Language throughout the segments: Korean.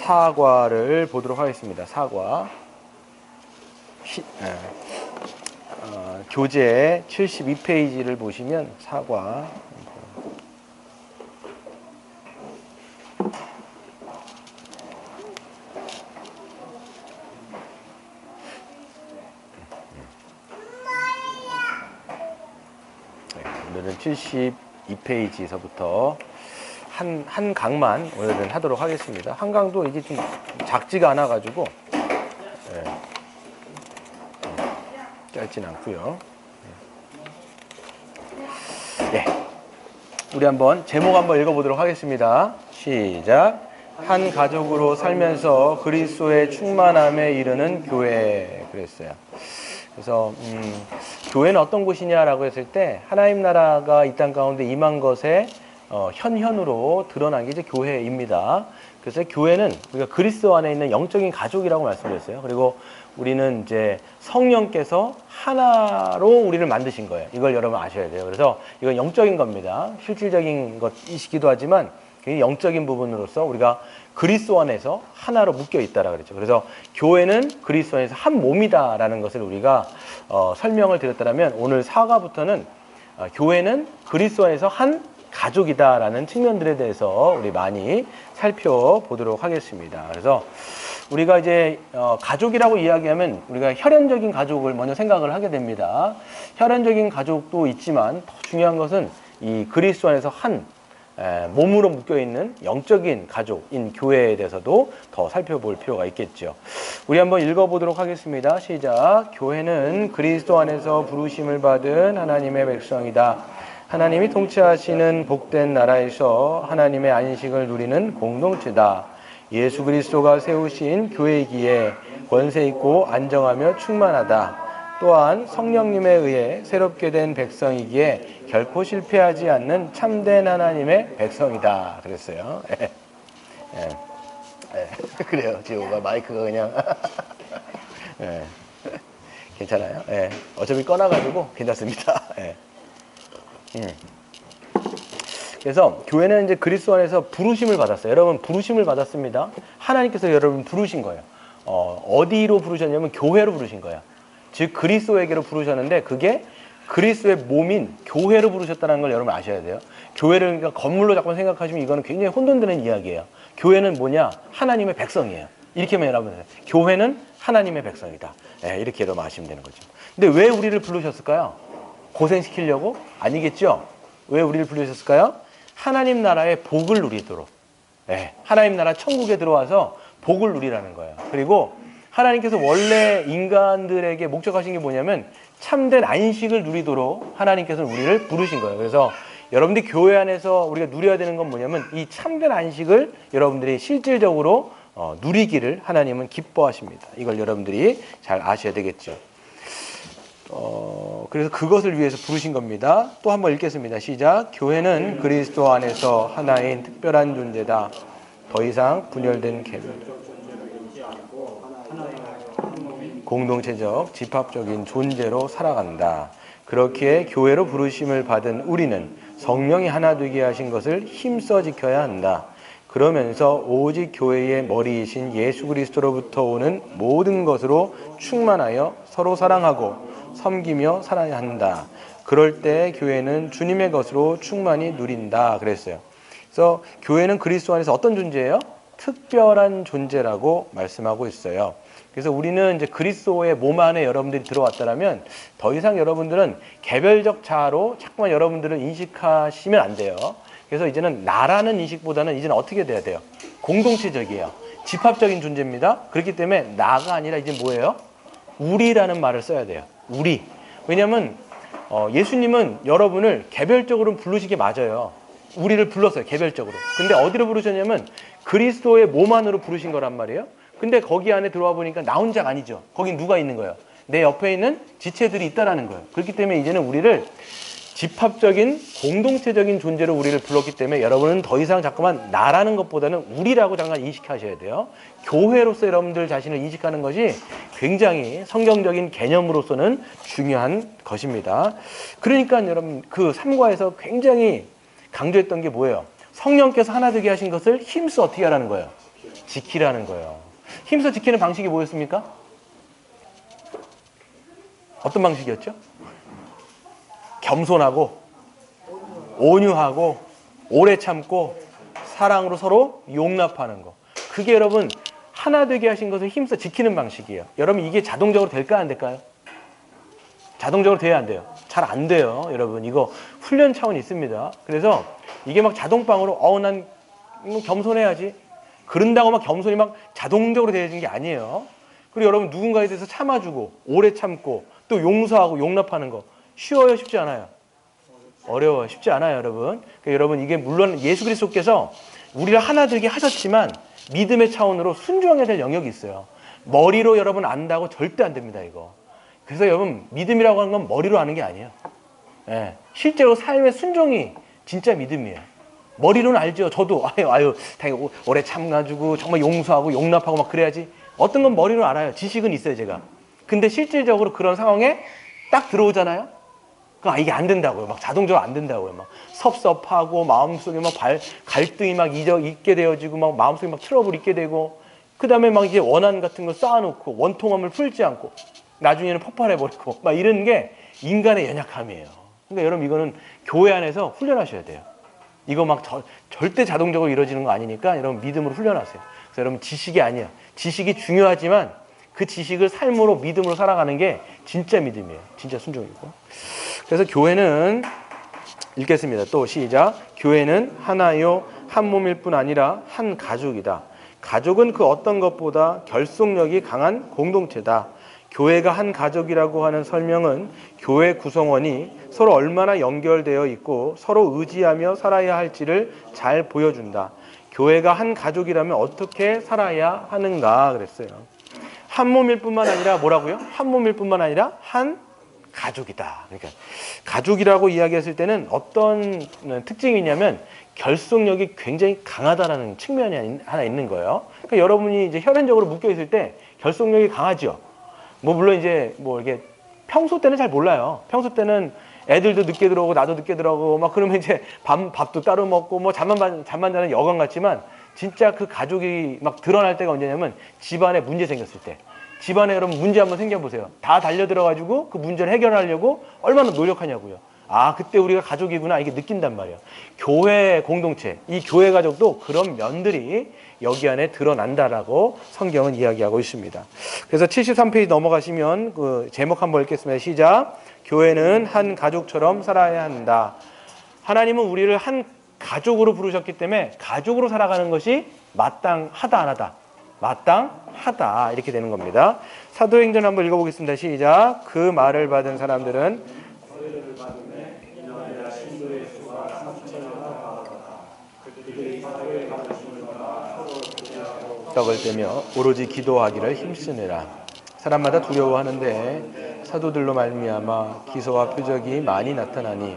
사과를 보도록 하겠습니다. 사과. 교재 72페이지를 보시면 사과. 오늘은 72페이지서부터 한 강만 오늘은 하도록 하겠습니다. 한 강도 이게 좀 작지가 않아가지고 짧진 않고요. 예, 우리 한번 제목 한번 읽어보도록 하겠습니다. 시작. 한 가족으로 살면서 그리스도의 충만함에 이르는 교회. 그랬어요. 그래서 교회는 어떤 곳이냐라고 했을 때 하나님 나라가 이 땅 가운데 임한 것에 현현으로 드러난 게 이제 교회입니다. 그래서 교회는 우리가 그리스도 안에 있는 영적인 가족이라고 말씀드렸어요. 그리고 우리는 이제 성령께서 하나로 우리를 만드신 거예요. 이걸 여러분 아셔야 돼요. 그래서 이건 영적인 겁니다. 실질적인 것이시기도 하지만 굉장히 영적인 부분으로서 우리가 그리스도 안에서 하나로 묶여 있다라 그랬죠. 그래서 교회는 그리스도 안에서 한 몸이다라는 것을 우리가 설명을 드렸다면 오늘 4과부터는 교회는 그리스도 안에서 한 가족이다라는 측면들에 대해서 우리 많이 살펴보도록 하겠습니다. 그래서 우리가 이제 가족이라고 이야기하면 우리가 혈연적인 가족을 먼저 생각을 하게 됩니다. 혈연적인 가족도 있지만 더 중요한 것은 이 그리스도 안에서 한 몸으로 묶여있는 영적인 가족인 교회에 대해서도 더 살펴볼 필요가 있겠죠. 우리 한번 읽어보도록 하겠습니다. 시작. 교회는 그리스도 안에서 부르심을 받은 하나님의 백성이다. 하나님이 통치하시는 복된 나라에서 하나님의 안식을 누리는 공동체다. 예수 그리스도가 세우신 교회이기에 권세 있고 안정하며 충만하다. 또한 성령님에 의해 새롭게 된 백성이기에 결코 실패하지 않는 참된 하나님의 백성이다. 그랬어요. 그래요. 지호가 마이크가 그냥 괜찮아요. 어차피 꺼놔가지고 괜찮습니다. 그래서 교회는 이제 그리스도 안에서 부르심을 받았어요. 여러분 부르심을 받았습니다. 하나님께서 여러분 부르신 거예요. 어디로 부르셨냐면 교회로 부르신 거예요. 즉 그리스도에게로 부르셨는데 그게 그리스도의 몸인 교회로 부르셨다는 걸 여러분 아셔야 돼요. 교회를 그러니까 건물로 자꾸 생각하시면 이거는 굉장히 혼돈되는 이야기예요. 교회는 뭐냐? 하나님의 백성이에요. 이렇게만 여러분 교회는 하나님의 백성이다. 이렇게 여러분 아시면 되는 거죠. 근데 왜 우리를 부르셨을까요? 고생시키려고? 아니겠죠? 왜 우리를 부르셨을까요? 하나님 나라의 복을 누리도록. 하나님 나라 천국에 들어와서 복을 누리라는 거예요. 그리고 하나님께서 원래 인간들에게 목적하신 게 뭐냐면 참된 안식을 누리도록 하나님께서는 우리를 부르신 거예요. 그래서 여러분들이 교회 안에서 우리가 누려야 되는 건 뭐냐면 이 참된 안식을 여러분들이 실질적으로 누리기를 하나님은 기뻐하십니다. 이걸 여러분들이 잘 아셔야 되겠죠. 그래서 그것을 위해서 부르신 겁니다. 또 한번 읽겠습니다. 시작. 교회는 그리스도 안에서 하나인 특별한 존재다. 더 이상 분열된 개별 공동체적 집합적인 존재로 살아간다. 그렇기에 교회로 부르심을 받은 우리는 성령이 하나 되게 하신 것을 힘써 지켜야 한다. 그러면서 오직 교회의 머리이신 예수 그리스도로부터 오는 모든 것으로 충만하여 서로 사랑하고 섬기며 살아야 한다. 그럴 때 교회는 주님의 것으로 충만히 누린다. 그랬어요. 그래서 교회는 그리스도 안에서 어떤 존재예요? 특별한 존재라고 말씀하고 있어요. 그래서 우리는 이제 그리스도의 몸 안에 여러분들이 들어왔다면 더 이상 여러분들은 개별적 자아로 자꾸만 여러분들을 인식하시면 안 돼요. 그래서 이제는 나라는 인식보다는 이제는 어떻게 돼야 돼요? 공동체적이에요. 집합적인 존재입니다. 그렇기 때문에 나가 아니라 이제 뭐예요? 우리라는 말을 써야 돼요. 우리. 왜냐하면 예수님은 여러분을 개별적으로 부르신 게 맞아요. 우리를 불렀어요. 개별적으로. 근데 어디로 부르셨냐면 그리스도의 몸 안으로 부르신 거란 말이에요. 근데 거기 안에 들어와 보니까 나 혼자가 아니죠. 거긴 누가 있는 거예요? 내 옆에 있는 지체들이 있다라는 거예요. 그렇기 때문에 이제는 우리를 집합적인 공동체적인 존재로 우리를 불렀기 때문에 여러분은 더 이상 자꾸만 나라는 것보다는 우리라고 잠깐 인식하셔야 돼요. 교회로서 여러분들 자신을 인식하는 것이 굉장히 성경적인 개념으로서는 중요한 것입니다. 그러니까 여러분 그 3과에서 굉장히 강조했던 게 뭐예요? 성령께서 하나 되게 하신 것을 힘써 어떻게 하라는 거예요? 지키라는 거예요. 힘써 지키는 방식이 뭐였습니까? 어떤 방식이었죠? 겸손하고 온유하고 오래 참고 사랑으로 서로 용납하는 거. 그게 여러분 하나 되게 하신 것을 힘써 지키는 방식이에요. 여러분 이게 자동적으로 될까요? 안 될까요? 자동적으로 돼야 안 돼요. 잘 안 돼요. 여러분 이거 훈련 차원이 있습니다. 그래서 이게 막 자동방으로 난 겸손해야지. 그런다고 막 겸손이 막 자동적으로 되어지는 게 아니에요. 그리고 여러분 누군가에 대해서 참아주고 오래 참고 또 용서하고 용납하는 거 쉬워요? 쉽지 않아요? 어려워요. 쉽지 않아요, 여러분. 그러니까 여러분 이게 물론 예수 그리스도께서 우리를 하나 되게 하셨지만 믿음의 차원으로 순종해야 될 영역이 있어요. 머리로 여러분 안다고 절대 안 됩니다, 이거. 그래서 여러분 믿음이라고 하는 건 머리로 아는 게 아니에요. 예, 실제로 삶의 순종이 진짜 믿음이에요. 머리로는 알죠. 저도 당연히 오래 참가주고 정말 용서하고 용납하고 막 그래야지. 어떤 건 머리로 알아요. 지식은 있어요, 제가. 근데 실질적으로 그런 상황에 딱 들어오잖아요. 이게 안 된다고요. 막 자동적으로 안 된다고요. 막 섭섭하고 마음속에 막 갈등이 막 있게 되어지고 막 마음속에 막 트러블이 있게 되고 그 다음에 막 이제 원한 같은 거 쌓아놓고 원통함을 풀지 않고 나중에는 폭발해버리고 막 이런 게 인간의 연약함이에요. 그러니까 여러분 이거는 교회 안에서 훈련하셔야 돼요. 이거 막 절대 자동적으로 이루어지는 거 아니니까 여러분 믿음으로 훈련하세요. 그래서 여러분 지식이 아니에요. 지식이 중요하지만 그 지식을 삶으로 믿음으로 살아가는 게 진짜 믿음이에요. 진짜 순종이고. 그래서 교회는 읽겠습니다. 또 시작. 교회는 하나요 한 몸일 뿐 아니라 한 가족이다. 가족은 그 어떤 것보다 결속력이 강한 공동체다. 교회가 한 가족이라고 하는 설명은 교회 구성원이 서로 얼마나 연결되어 있고 서로 의지하며 살아야 할지를 잘 보여준다. 교회가 한 가족이라면 어떻게 살아야 하는가 그랬어요. 한 몸일 뿐만 아니라 뭐라고요? 한 몸일 뿐만 아니라 한 가족이다. 그러니까 가족이라고 이야기했을 때는 어떤 특징이 있냐면 결속력이 굉장히 강하다라는 측면이 하나 있는 거예요. 그러니까 여러분이 이제 혈연적으로 묶여 있을 때 결속력이 강하죠. 물론 이제 이렇게 평소 때는 잘 몰라요. 평소 때는 애들도 늦게 들어오고 나도 늦게 들어오고 막 그러면 이제 밥도 따로 먹고 잠만 자는 여관 같지만 진짜 그 가족이 막 드러날 때가 언제냐면 집안에 문제 생겼을 때. 집안에 여러분 문제 한번 생겨보세요. 다 달려들어가지고 그 문제를 해결하려고 얼마나 노력하냐고요. 그때 우리가 가족이구나 이게 느낀단 말이에요. 교회 공동체, 이 교회 가족도 그런 면들이 여기 안에 드러난다라고 성경은 이야기하고 있습니다. 그래서 73페이지 넘어가시면 그 제목 한번 읽겠습니다. 시작. 교회는 한 가족처럼 살아야 한다. 하나님은 우리를 한 가족으로 부르셨기 때문에 가족으로 살아가는 것이 마땅하다 안 하다. 마땅하다 이렇게 되는 겁니다. 사도행전 한번 읽어보겠습니다. 시작. 그 말을 받은 사람들은 떡을 떼며 오로지 기도하기를 힘쓰느라. 사람마다 두려워하는데 사도들로 말미암아 기소와 표적이 많이 나타나니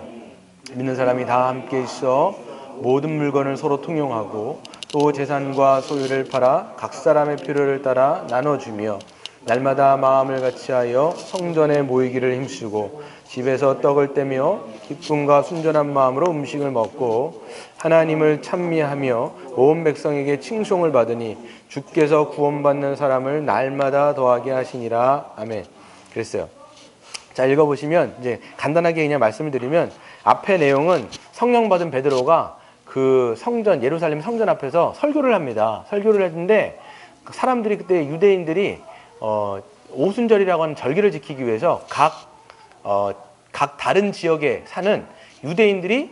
믿는 사람이 다 함께 있어 모든 물건을 서로 통용하고 또 재산과 소유를 팔아 각 사람의 필요를 따라 나눠주며 날마다 마음을 같이하여 성전에 모이기를 힘쓰고 집에서 떡을 떼며 기쁨과 순전한 마음으로 음식을 먹고 하나님을 찬미하며 온 백성에게 칭송을 받으니 주께서 구원받는 사람을 날마다 더하게 하시니라. 아멘. 그랬어요. 자, 읽어보시면 이제 간단하게 그냥 말씀을 드리면 앞에 내용은 성령 받은 베드로가 그 성전, 예루살렘 성전 앞에서 설교를 합니다. 설교를 했는데 사람들이 그때 유대인들이 오순절이라고 하는 절기를 지키기 위해서 각 다른 지역에 사는 유대인들이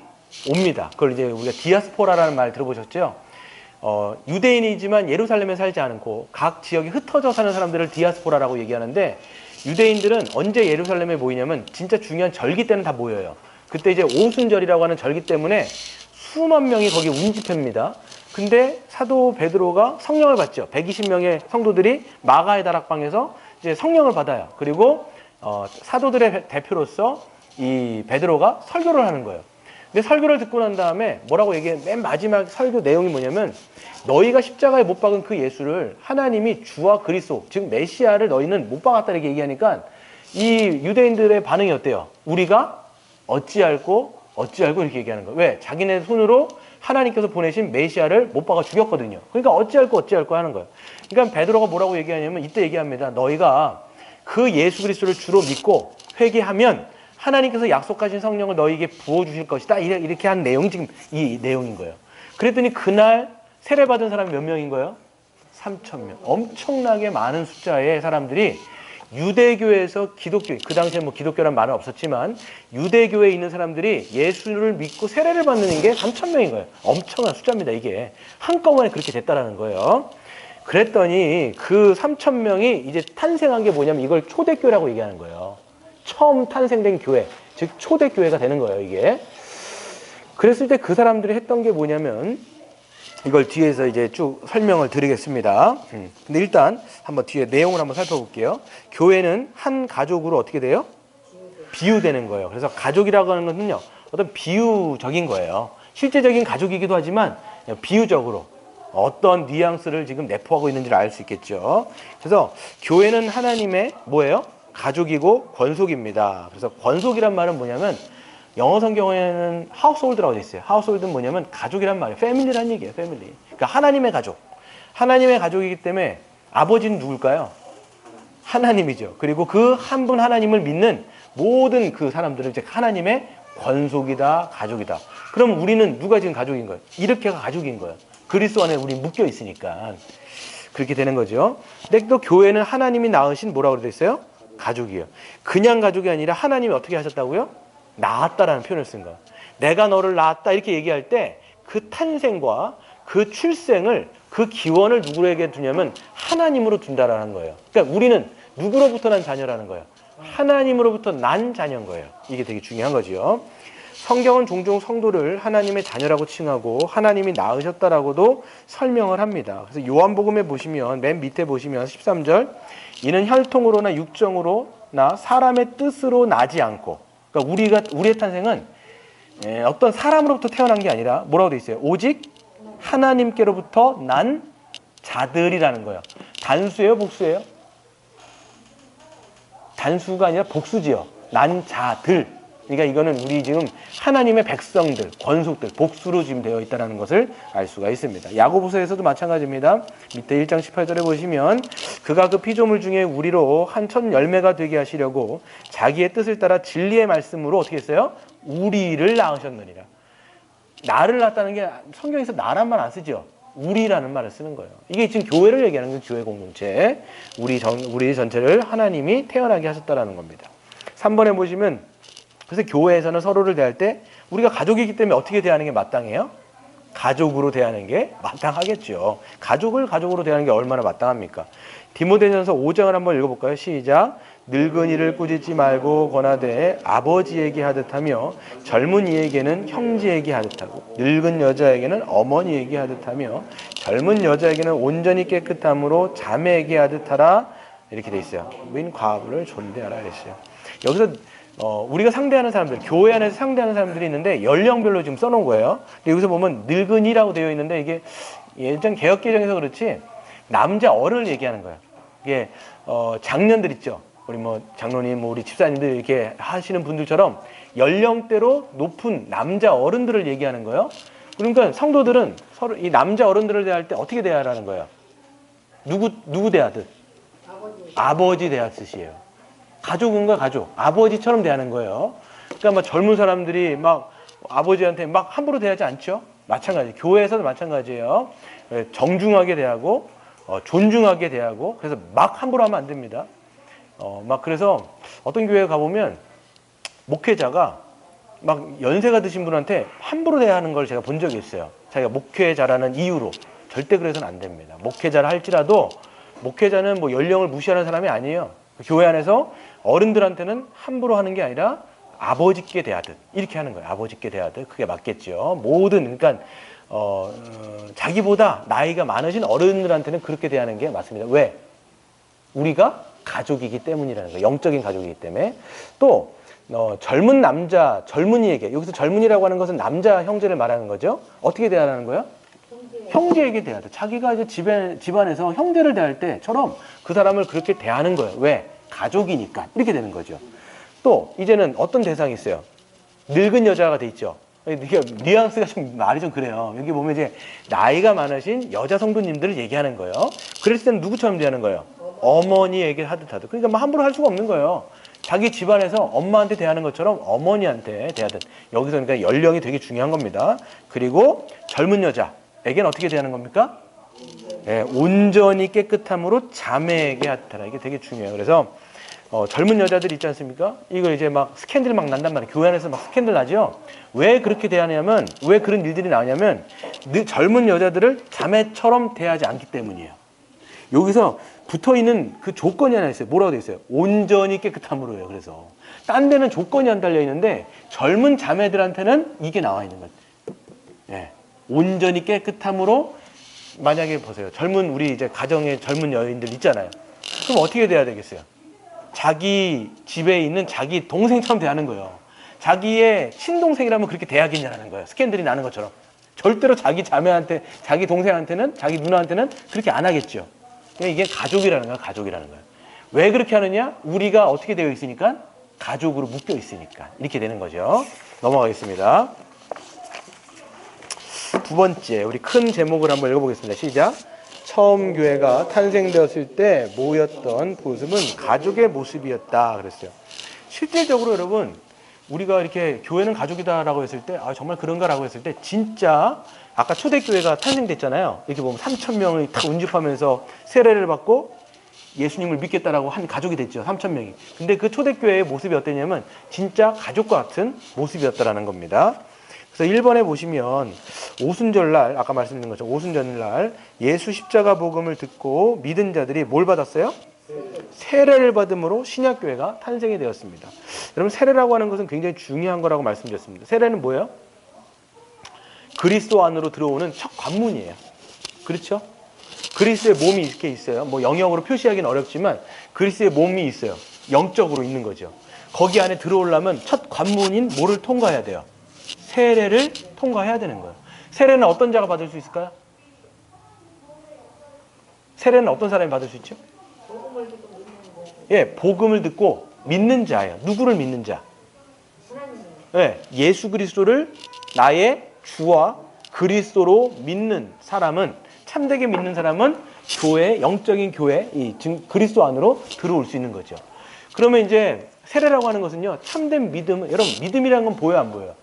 옵니다. 그걸 이제 우리가 디아스포라라는 말 들어보셨죠? 유대인이지만 예루살렘에 살지 않고 각 지역에 흩어져 사는 사람들을 디아스포라라고 얘기하는데 유대인들은 언제 예루살렘에 모이냐면 진짜 중요한 절기 때는 다 모여요. 그때 이제 오순절이라고 하는 절기 때문에 수만 명이 거기 운집합니다. 근데 사도 베드로가 성령을 받죠. 120명의 성도들이 마가의 다락방에서 이제 성령을 받아요. 그리고 사도들의 대표로서 이 베드로가 설교를 하는 거예요. 근데 설교를 듣고 난 다음에 뭐라고 얘기해? 맨 마지막 설교 내용이 뭐냐면 너희가 십자가에 못 박은 그 예수를 하나님이 주와 그리스도, 즉 메시아를 너희는 못 박았다 이렇게 얘기하니까 이 유대인들의 반응이 어때요? 우리가 어찌 알고 이렇게 얘기하는 거예요. 왜? 자기네 손으로 하나님께서 보내신 메시아를 못 박아 죽였거든요. 그러니까 어찌할 거 하는 거예요. 그러니까 베드로가 뭐라고 얘기하냐면 이때 얘기합니다. 너희가 그 예수 그리스도를 주로 믿고 회개하면 하나님께서 약속하신 성령을 너희에게 부어주실 것이다. 이렇게 한 내용이 지금 이 내용인 거예요. 그랬더니 그날 세례받은 사람이 몇 명인 거예요? 3,000명. 엄청나게 많은 숫자의 사람들이 유대교에서 기독교, 그 당시에 뭐 기독교란 말은 없었지만 유대교에 있는 사람들이 예수를 믿고 세례를 받는 게 3,000명인 거예요. 엄청난 숫자입니다. 이게 한꺼번에 그렇게 됐다라는 거예요. 그랬더니 그 3,000명이 이제 탄생한 게 뭐냐면 이걸 초대교회라고 얘기하는 거예요. 처음 탄생된 교회, 즉 초대교회가 되는 거예요. 이게. 그랬을 때 그 사람들이 했던 게 뭐냐면 이걸 뒤에서 이제 쭉 설명을 드리겠습니다. 근데 일단 한번 뒤에 내용을 한번 살펴볼게요. 교회는 한 가족으로 어떻게 돼요? 비유되는 거예요. 그래서 가족이라고 하는 것은요, 어떤 비유적인 거예요. 실제적인 가족이기도 하지만 비유적으로 어떤 뉘앙스를 지금 내포하고 있는지를 알 수 있겠죠. 그래서 교회는 하나님의 뭐예요? 가족이고 권속입니다. 그래서 권속이란 말은 뭐냐면 영어 성경에는 하우스홀드라고 되어 있어요. 하우스홀드는 뭐냐면 가족이란 말이에요. 패밀리란 얘기예요. 패밀리. 그러니까 하나님의 가족. 하나님의 가족이기 때문에 아버지는 누굴까요? 하나님이죠. 그리고 그 한 분 하나님을 믿는 모든 그 사람들은 이제 하나님의 권속이다, 가족이다. 그럼 우리는 누가 지금 가족인 거예요? 이렇게가 가족인 거예요. 그리스도 안에 우리 묶여 있으니까. 그렇게 되는 거죠. 근데 또 교회는 하나님이 낳으신 뭐라고 되어 있어요? 가족이에요. 그냥 가족이 아니라 하나님이 어떻게 하셨다고요? 낳았다라는 표현을 쓴 거예요. 내가 너를 낳았다 이렇게 얘기할 때 그 탄생과 그 출생을 그 기원을 누구에게 두냐면 하나님으로 둔다라는 거예요. 그러니까 우리는 누구로부터 난 자녀라는 거예요. 하나님으로부터 난 자녀인 거예요. 이게 되게 중요한 거죠. 성경은 종종 성도를 하나님의 자녀라고 칭하고 하나님이 낳으셨다라고도 설명을 합니다. 그래서 요한복음에 보시면 맨 밑에 보시면 13절 이는 혈통으로나 육정으로나 사람의 뜻으로 나지 않고 그러니까 우리의 탄생은 어떤 사람으로부터 태어난 게 아니라 뭐라고 돼 있어요? 오직 하나님께로부터 난 자들이라는 거예요. 단수예요, 복수예요? 단수가 아니라 복수지요. 난 자들. 그러니까 이거는 우리 지금 하나님의 백성들, 권속들, 복수로 지금 되어 있다는 것을 알 수가 있습니다. 야고보서에서도 마찬가지입니다. 밑에 1장 18절에 보시면 그가 그 피조물 중에 우리로 한 첫 열매가 되게 하시려고 자기의 뜻을 따라 진리의 말씀으로 어떻게 했어요? 우리를 낳으셨느니라. 나를 낳았다는 게 성경에서 나란 말 안 쓰죠. 우리라는 말을 쓰는 거예요. 이게 지금 교회를 얘기하는 건 교회 공동체. 우리 전체를 하나님이 태어나게 하셨다라는 겁니다. 3번에 보시면 그래서 교회에서는 서로를 대할 때 우리가 가족이기 때문에 어떻게 대하는 게 마땅해요? 가족으로 대하는 게 마땅하겠죠. 가족을 가족으로 대하는 게 얼마나 마땅합니까? 디모데전서 5장을 한번 읽어볼까요? 시작. 늙은이를 꾸짖지 말고 권하되 아버지에게 하듯 하며 젊은이에게는 형제에게 하듯 하고 늙은 여자에게는 어머니에게 하듯 하며 젊은 여자에게는 온전히 깨끗함으로 자매에게 하듯 하라. 이렇게 돼 있어요. 민 과부를 존대하라 그랬어요. 여기서 우리가 상대하는 사람들, 교회 안에서 상대하는 사람들이 있는데 연령별로 지금 써놓은 거예요. 근데 여기서 보면 늙은이라고 되어 있는데 이게 예전 개혁개정에서 그렇지 남자 어른을 얘기하는 거예요. 이게 장년들 있죠. 우리 뭐 장로님, 우리 집사님들 이렇게 하시는 분들처럼 연령대로 높은 남자 어른들을 얘기하는 거예요. 그러니까 성도들은 서로 이 남자 어른들을 대할 때 어떻게 대하라는 거예요? 누구 대하듯? 아버지 대하듯이에요. 가족은가 가족, 아버지처럼 대하는 거예요. 그러니까 막 젊은 사람들이 막 아버지한테 막 함부로 대하지 않죠? 마찬가지. 교회에서도 마찬가지예요. 정중하게 대하고 존중하게 대하고 그래서 막 함부로 하면 안 됩니다. 막 그래서 어떤 교회에 가보면 목회자가 막 연세가 드신 분한테 함부로 대하는 걸 제가 본 적이 있어요. 자기가 목회자라는 이유로. 절대 그래서는 안 됩니다. 목회자를 할지라도 목회자는 뭐 연령을 무시하는 사람이 아니에요. 교회 안에서 어른들한테는 함부로 하는 게 아니라 아버지께 대하듯 이렇게 하는 거예요. 아버지께 대하듯. 그게 맞겠죠. 모든 그러니까 자기보다 나이가 많으신 어른들한테는 그렇게 대하는 게 맞습니다. 왜? 우리가 가족이기 때문이라는 거예요. 영적인 가족이기 때문에. 또 젊은 남자, 젊은이에게 여기서 젊은이라고 하는 것은 남자 형제를 말하는 거죠. 어떻게 대하라는 거예요? 형제에게 대하듯. 자기가 이제 집안에서 형제를 대할 때처럼 그 사람을 그렇게 대하는 거예요. 왜? 가족이니까. 이렇게 되는 거죠. 또 이제는 어떤 대상이 있어요? 늙은 여자가 돼 있죠. 이게 뉘앙스가 좀 말이 좀 그래요. 여기 보면 이제 나이가 많으신 여자 성도님들을 얘기하는 거예요. 그랬을 때는 누구처럼 대하는 거예요? 어머니에게 하듯. 그러니까 뭐 함부로 할 수가 없는 거예요. 자기 집안에서 엄마한테 대하는 것처럼 어머니한테 대하듯. 여기서 그러니까 연령이 되게 중요한 겁니다. 그리고 젊은 여자에게는 어떻게 대하는 겁니까? 네, 온전히 깨끗함으로 자매에게 하듯하라. 이게 되게 중요해요. 그래서 젊은 여자들 있지 않습니까? 이거 이제 막 스캔들 막 난단 말이에요. 교회 안에서 막 스캔들 나죠? 왜 그렇게 대하냐면, 왜 그런 일들이 나오냐면, 젊은 여자들을 자매처럼 대하지 않기 때문이에요. 여기서 붙어 있는 그 조건이 하나 있어요. 뭐라고 되어 있어요? 온전히 깨끗함으로요. 그래서. 딴 데는 조건이 안 달려 있는데, 젊은 자매들한테는 이게 나와 있는 거예요. 예. 온전히 깨끗함으로, 만약에 보세요. 우리 이제 가정의 젊은 여인들 있잖아요. 그럼 어떻게 돼야 되겠어요? 자기 집에 있는 자기 동생처럼 대하는 거예요. 자기의 친동생이라면 그렇게 대하겠냐는 거예요. 스캔들이 나는 것처럼. 절대로 자기 자매한테, 자기 동생한테는, 자기 누나한테는 그렇게 안 하겠죠. 이게 가족이라는 거예요. 가족이라는 거예요. 왜 그렇게 하느냐? 우리가 어떻게 되어 있으니까? 가족으로 묶여 있으니까. 이렇게 되는 거죠. 넘어가겠습니다. 두 번째, 우리 큰 제목을 한번 읽어보겠습니다. 시작. 처음 교회가 탄생되었을 때 모였던 모습은 가족의 모습이었다 그랬어요. 실질적으로 여러분, 우리가 이렇게 교회는 가족이다라고 했을 때, 아, 정말 그런가라고 했을 때, 진짜 아까 초대교회가 탄생됐잖아요. 이렇게 보면 3,000명이 다 운집하면서 세례를 받고 예수님을 믿겠다라고 한 가족이 됐죠. 3,000명이. 근데 그 초대교회의 모습이 어땠냐면 진짜 가족과 같은 모습이었다라는 겁니다. 그래서 1번에 보시면 오순절날, 아까 말씀드린 것처럼 오순절날 예수 십자가 복음을 듣고 믿은 자들이 뭘 받았어요? 세례를 받음으로 신약교회가 탄생이 되었습니다. 여러분, 세례라고 하는 것은 굉장히 중요한 거라고 말씀드렸습니다. 세례는 뭐예요? 그리스도 안으로 들어오는 첫 관문이에요. 그렇죠? 그리스도의 몸이 이렇게 있어요. 뭐 영역으로 표시하기는 어렵지만 그리스도의 몸이 있어요. 영적으로 있는 거죠. 거기 안에 들어오려면 첫 관문인 뭐를 통과해야 돼요? 세례를 통과해야 되는 거예요. 세례는 어떤 자가 받을 수 있을까요? 세례는 어떤 사람이 받을 수 있죠? 예, 복음을 듣고 믿는 자예요. 누구를 믿는 자? 예, 예수 그리스도를 나의 주와 그리스도로 믿는 사람은, 참되게 믿는 사람은 교회, 영적인 교회, 그리스도 안으로 들어올 수 있는 거죠. 그러면 이제 세례라고 하는 것은요, 참된 믿음, 여러분, 믿음이라는 건 보여요, 안 보여요?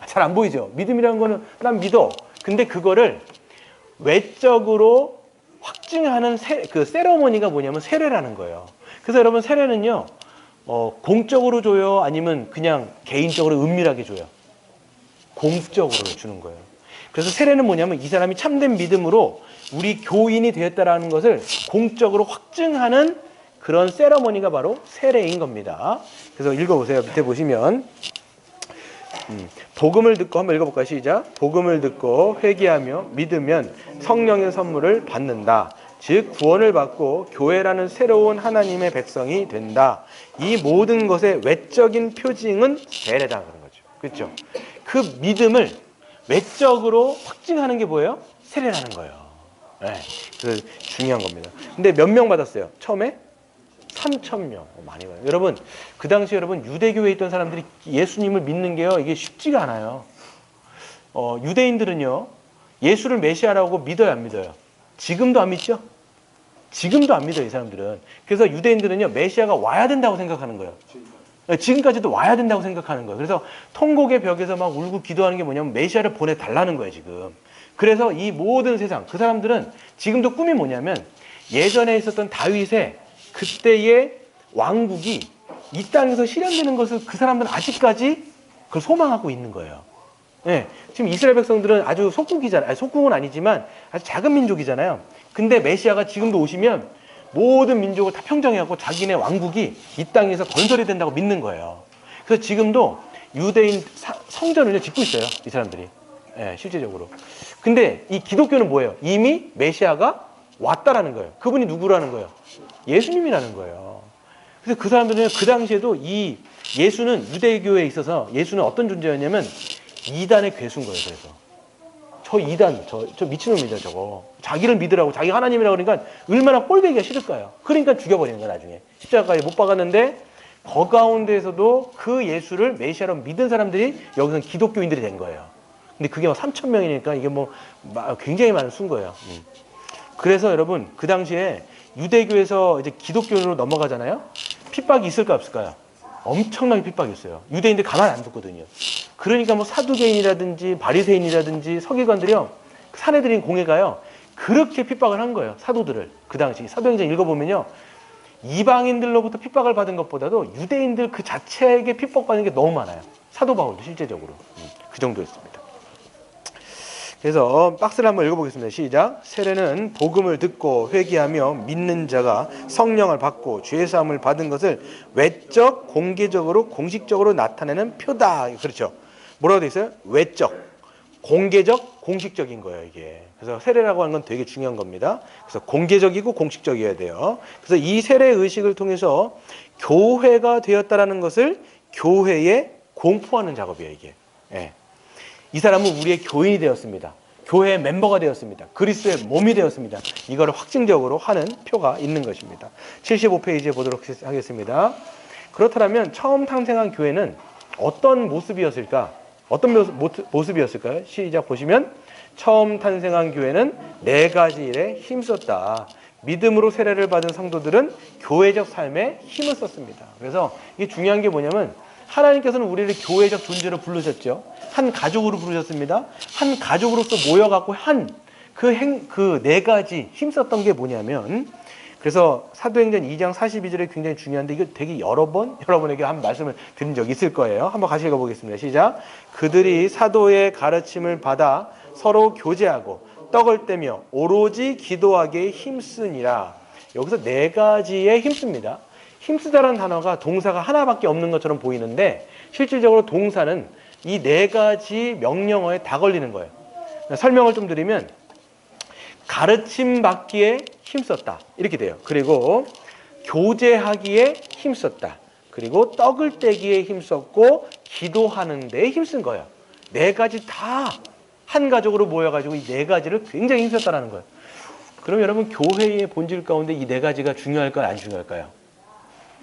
잘 안 보이죠? 믿음이라는 거는 난 믿어. 근데 그거를 외적으로 확증하는 그 세러머니가 뭐냐면 세례라는 거예요. 그래서 여러분, 세례는요, 공적으로 줘요? 아니면 그냥 개인적으로 은밀하게 줘요? 공적으로 주는 거예요. 그래서 세례는 뭐냐면 이 사람이 참된 믿음으로 우리 교인이 되었다라는 것을 공적으로 확증하는 그런 세러머니가 바로 세례인 겁니다. 그래서 읽어보세요. 밑에 보시면 복음을 듣고 한번 읽어볼까요? 시작. 복음을 듣고 회개하며 믿으면 성령의 선물을 받는다. 즉 구원을 받고 교회라는 새로운 하나님의 백성이 된다. 이 모든 것의 외적인 표징은 세례다 그런 거죠. 그렇죠? 그 믿음을 외적으로 확증하는 게 뭐예요? 세례라는 거예요. 네, 그래서 중요한 겁니다. 근데 몇 명 받았어요? 처음에? 3,000명. 많이 받아요. 여러분, 그 당시 여러분 유대교회에 있던 사람들이 예수님을 믿는 게요, 이게 쉽지가 않아요. 유대인들은요, 예수를 메시아라고 믿어요, 안 믿어요? 지금도 안 믿죠? 지금도 안 믿어요, 이 사람들은. 그래서 유대인들은요, 메시아가 와야 된다고 생각하는 거예요. 지금까지도 와야 된다고 생각하는 거예요. 그래서 통곡의 벽에서 막 울고 기도하는 게 뭐냐면 메시아를 보내달라는 거예요, 지금. 그래서 이 모든 세상, 그 사람들은 지금도 꿈이 뭐냐면 예전에 있었던 다윗의 그때의 왕국이 이 땅에서 실현되는 것을 그 사람들은 아직까지 그걸 소망하고 있는 거예요. 네, 지금 이스라엘 백성들은 아주 속국이잖아요. 아니, 속국은 아니지만 아주 작은 민족이잖아요. 근데 메시아가 지금도 오시면 모든 민족을 다 평정해갖고 자기네 왕국이 이 땅에서 건설이 된다고 믿는 거예요. 그래서 지금도 유대인 성전을 짓고 있어요, 이 사람들이. 네, 실제적으로. 근데 이 기독교는 뭐예요? 이미 메시아가 왔다라는 거예요. 그분이 누구라는 거예요? 예수님이라는 거예요. 그래서 그 사람들은 그 당시에도 이 예수는 유대교에 있어서 예수는 어떤 존재였냐면 이단의 괴수인 거예요. 그래서 저 이단, 저 미친놈이다 저거. 자기를 믿으라고, 자기 하나님이라고 그러니까 얼마나 꼴배기가 싫을까요? 그러니까 죽여버리는 거야 나중에. 십자가에 못 박았는데 그 가운데에서도 그 예수를 메시아로 믿은 사람들이 여기서 기독교인들이 된 거예요. 근데 그게 막 3천 명이니까 이게 뭐 굉장히 많은 수인 거예요. 그래서 여러분 그 당시에 유대교에서 이제 기독교로 넘어가잖아요. 핍박이 있을까 없을까요? 엄청나게 핍박이 있어요. 유대인들 가만 안 뒀거든요. 그러니까 뭐 사두개인이라든지 바리새인이라든지 서기관들이요, 사내들인 공회가요, 그렇게 핍박을 한 거예요. 사도들을. 그 당시 사도행전 읽어보면요, 이방인들로부터 핍박을 받은 것보다도 유대인들 그 자체에게 핍박받는 게 너무 많아요. 사도 바울도 실제적으로 그 정도였습니다. 그래서 박스를 한번 읽어보겠습니다. 시작. 세례는 복음을 듣고 회개하며 믿는 자가 성령을 받고 죄 사함을 받은 것을 외적, 공개적으로, 공식적으로 나타내는 표다. 그렇죠. 뭐라고 돼 있어요? 외적, 공개적, 공식적인 거예요, 이게. 그래서 세례라고 하는 건 되게 중요한 겁니다. 그래서 공개적이고 공식적이어야 돼요. 그래서 이 세례 의식을 통해서 교회가 되었다라는 것을 교회에 공포하는 작업이에요, 이게. 예. 이 사람은 우리의 교인이 되었습니다. 교회의 멤버가 되었습니다. 그리스도의 몸이 되었습니다. 이거를 확증적으로 하는 표가 있는 것입니다. 75페이지에 보도록 하겠습니다. 그렇다면 처음 탄생한 교회는 어떤 모습이었을까? 어떤 모습이었을까요? 시작 보시면 처음 탄생한 교회는 4가지 일에 힘썼다. 믿음으로 세례를 받은 성도들은 교회적 삶에 힘을 썼습니다. 그래서 이게 중요한 게 뭐냐면 하나님께서는 우리를 교회적 존재로 부르셨죠. 한 가족으로 부르셨습니다. 한 가족으로서 모여갖고 한 그 4가지 힘썼던 게 뭐냐면, 그래서 사도행전 2장 42절에 굉장히 중요한데 이거 되게 여러 번 여러분에게 한 말씀을 드린 적이 있을 거예요. 한번 같이 읽어보겠습니다. 시작. 그들이 사도의 가르침을 받아 서로 교제하고 떡을 떼며 오로지 기도하기에 힘쓰니라. 여기서 4가지에 힘씁니다. 힘쓰다라는 단어가 동사가 하나밖에 없는 것처럼 보이는데 실질적으로 동사는 이 4가지 명령어에 다 걸리는 거예요. 설명을 좀 드리면 가르침 받기에 힘썼다 이렇게 돼요. 그리고 교제하기에 힘썼다. 그리고 떡을 떼기에 힘썼고 기도하는 데에 힘쓴 거예요. 4가지 다 한 가족으로 모여가지고 이 4가지를 굉장히 힘썼다라는 거예요. 그럼 여러분 교회의 본질 가운데 이 4가지가 중요할까요? 안 중요할까요?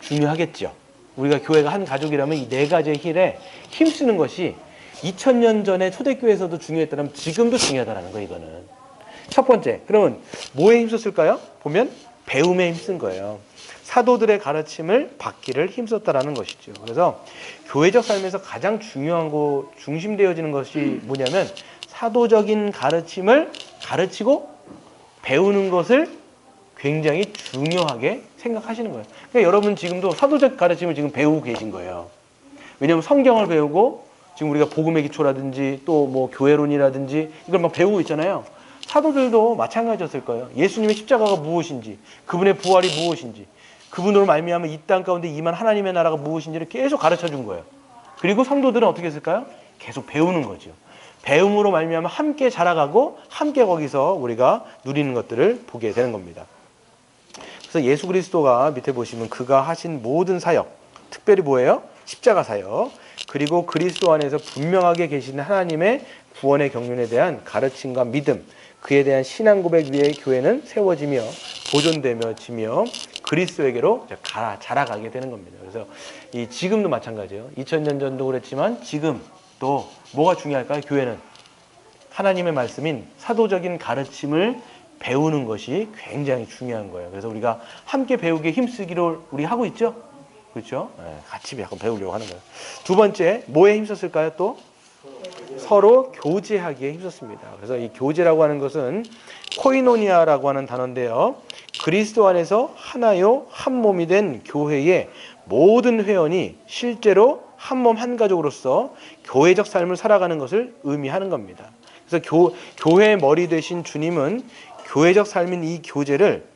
중요하겠죠. 우리가 교회가 한 가족이라면 이 4가지의 힐에 힘쓰는 것이 2000년 전에 초대교회에서도 중요했다면 지금도 중요하다는 거예요. 이거는 첫 번째, 그러면 뭐에 힘썼을까요? 보면 배움에 힘쓴 거예요. 사도들의 가르침을 받기를 힘썼다라는 것이죠. 그래서 교회적 삶에서 가장 중요하고 중심되어지는 것이 뭐냐면 사도적인 가르침을 가르치고 배우는 것을 굉장히 중요하게 생각하시는 거예요. 그러니까 여러분 지금도 사도적 가르침을 지금 배우고 계신 거예요. 왜냐하면 성경을 배우고 지금 우리가 복음의 기초라든지 또 뭐 교회론이라든지 이걸 막 배우고 있잖아요. 사도들도 마찬가지였을 거예요. 예수님의 십자가가 무엇인지, 그분의 부활이 무엇인지, 그분으로 말미암아 이 땅 가운데 임한 하나님의 나라가 무엇인지를 계속 가르쳐 준 거예요. 그리고 성도들은 어떻게 했을까요? 계속 배우는 거죠. 배움으로 말미암아 함께 자라가고 함께 거기서 우리가 누리는 것들을 보게 되는 겁니다. 그래서 예수 그리스도가 밑에 보시면 그가 하신 모든 사역, 특별히 뭐예요? 십자가 사역, 그리고 그리스도 안에서 분명하게 계시는 하나님의 구원의 경륜에 대한 가르침과 믿음, 그에 대한 신앙 고백 위에 교회는 세워지며 보존되며 지며 그리스도에게로 자라가게 되는 겁니다. 그래서 지금도 마찬가지예요. 2000년 전도 그랬지만 지금 또 뭐가 중요할까요? 교회는 하나님의 말씀인 사도적인 가르침을 배우는 것이 굉장히 중요한 거예요. 그래서 우리가 함께 배우기에 힘쓰기를 우리 하고 있죠? 그렇죠? 네, 같이 약간 배우려고 하는 거예요. 두 번째, 뭐에 힘썼을까요? 또 서로 교제하기에 힘썼습니다. 그래서 이 교제라고 하는 것은 코이노니아라고 하는 단어인데요. 그리스도 안에서 하나요 한 몸이 된 교회의 모든 회원이 실제로 한 몸 한 가족으로서 교회적 삶을 살아가는 것을 의미하는 겁니다. 그래서 교회의 머리 되신 주님은 교회적 삶인 이 교제를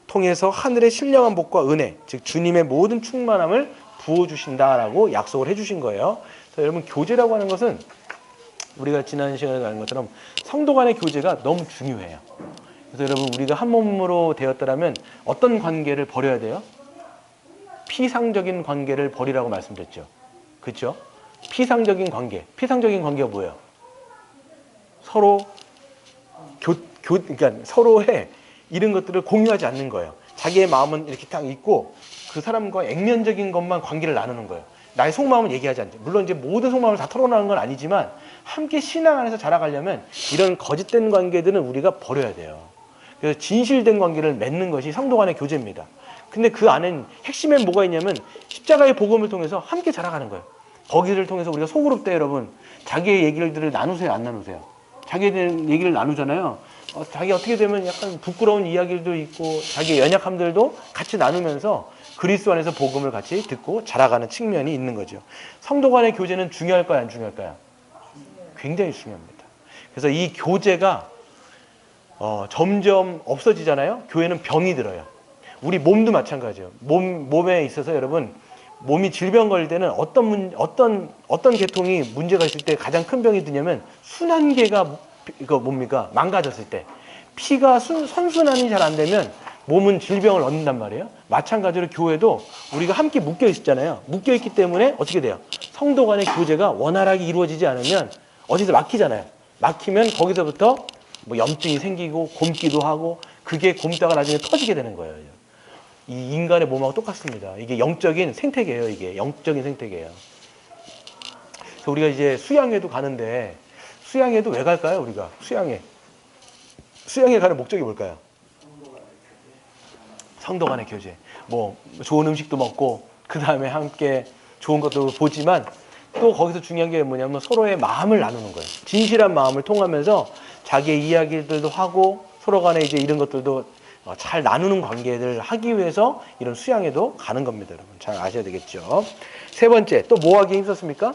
통해서 하늘의 신령한 복과 은혜, 즉 주님의 모든 충만함을 부어주신다라고 약속을 해주신 거예요. 그래서 여러분 교제라고 하는 것은 우리가 지난 시간에 말한 것처럼 성도 간의 교제가 너무 중요해요. 그래서 여러분 우리가 한 몸으로 되었다면 어떤 관계를 버려야 돼요? 피상적인 관계를 버리라고 말씀드렸죠. 그렇죠? 피상적인 관계가 뭐예요? 서로 그러니까 서로의 이런 것들을 공유하지 않는 거예요. 자기의 마음은 이렇게 딱 있고 그 사람과 액면적인 것만 관계를 나누는 거예요. 나의 속마음은 얘기하지 않죠. 물론 이제 모든 속마음을 다 털어나는 건 아니지만 함께 신앙 안에서 자라가려면 이런 거짓된 관계들은 우리가 버려야 돼요. 그래서 진실된 관계를 맺는 것이 성도 간의 교제입니다. 근데 그 안엔 핵심엔 뭐가 있냐면 십자가의 복음을 통해서 함께 자라가는 거예요. 거기를 통해서 우리가 소그룹 때 여러분 자기의 얘기를 나누세요, 안 나누세요? 자기에 대한 얘기를 나누잖아요. 자기 어떻게 되면 약간 부끄러운 이야기도 있고 자기의 연약함들도 같이 나누면서 그리스도 안에서 복음을 같이 듣고 자라가는 측면이 있는 거죠. 성도 간의 교제는 중요할까요, 안 중요할까요? 굉장히 중요합니다. 그래서 이 교제가 점점 없어지잖아요. 교회는 병이 들어요. 우리 몸도 마찬가지예요. 몸에 있어서 여러분 몸이 질병 걸릴 때는 어떤 계통이 문제가 있을 때 가장 큰 병이 드냐면 순환계가 이거 뭡니까? 망가졌을 때 피가 선순환이 잘 안 되면 몸은 질병을 얻는단 말이에요. 마찬가지로 교회도 우리가 함께 묶여 있잖아요. 묶여 있기 때문에 어떻게 돼요? 성도 간의 교제가 원활하게 이루어지지 않으면 어디서 막히잖아요. 막히면 거기서부터 뭐 염증이 생기고 곪기도 하고 그게 곪다가 나중에 터지게 되는 거예요. 이 인간의 몸하고 똑같습니다. 이게 영적인 생태계예요. 이게 영적인 생태계예요. 그래서 우리가 이제 수양회도 가는데 수양회도 왜 갈까요? 우리가 수양회 가는 목적이 뭘까요? 성도 간의 교제. 뭐 좋은 음식도 먹고 그 다음에 함께 좋은 것도 보지만 또 거기서 중요한 게 뭐냐면 서로의 마음을 나누는 거예요. 진실한 마음을 통하면서 자기의 이야기들도 하고 서로 간에 이제 이런 것들도 잘 나누는 관계를 하기 위해서 이런 수양회도 가는 겁니다. 여러분 잘 아셔야 되겠죠. 세 번째 또 뭐 하기 힘썼습니까?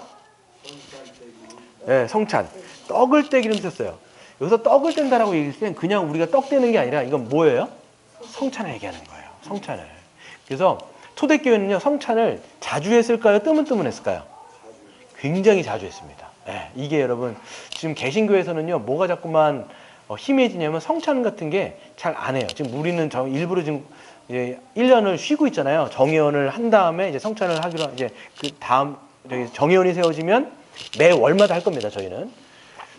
네, 성찬. 떡을 떼기를 힘썼어요. 여기서 떡을 뗀다라고 얘기했을 땐 그냥 우리가 떡 떼는 게 아니라 이건 뭐예요? 성찬을 얘기하는 거예요. 성찬을. 그래서 초대교회는요 성찬을 자주 했을까요? 뜨문뜨문했을까요? 굉장히 자주 했습니다. 네, 이게 여러분 지금 개신교에서는요 뭐가 자꾸만 힘해지냐면 성찬 같은 게 잘 안 해요. 지금 우리는 일부러 지금 이제 1년을 쉬고 있잖아요. 정예원을 한 다음에 이제 성찬을 하기로 이제 그 다음 정예원이 세워지면 매 월마다 할 겁니다. 저희는.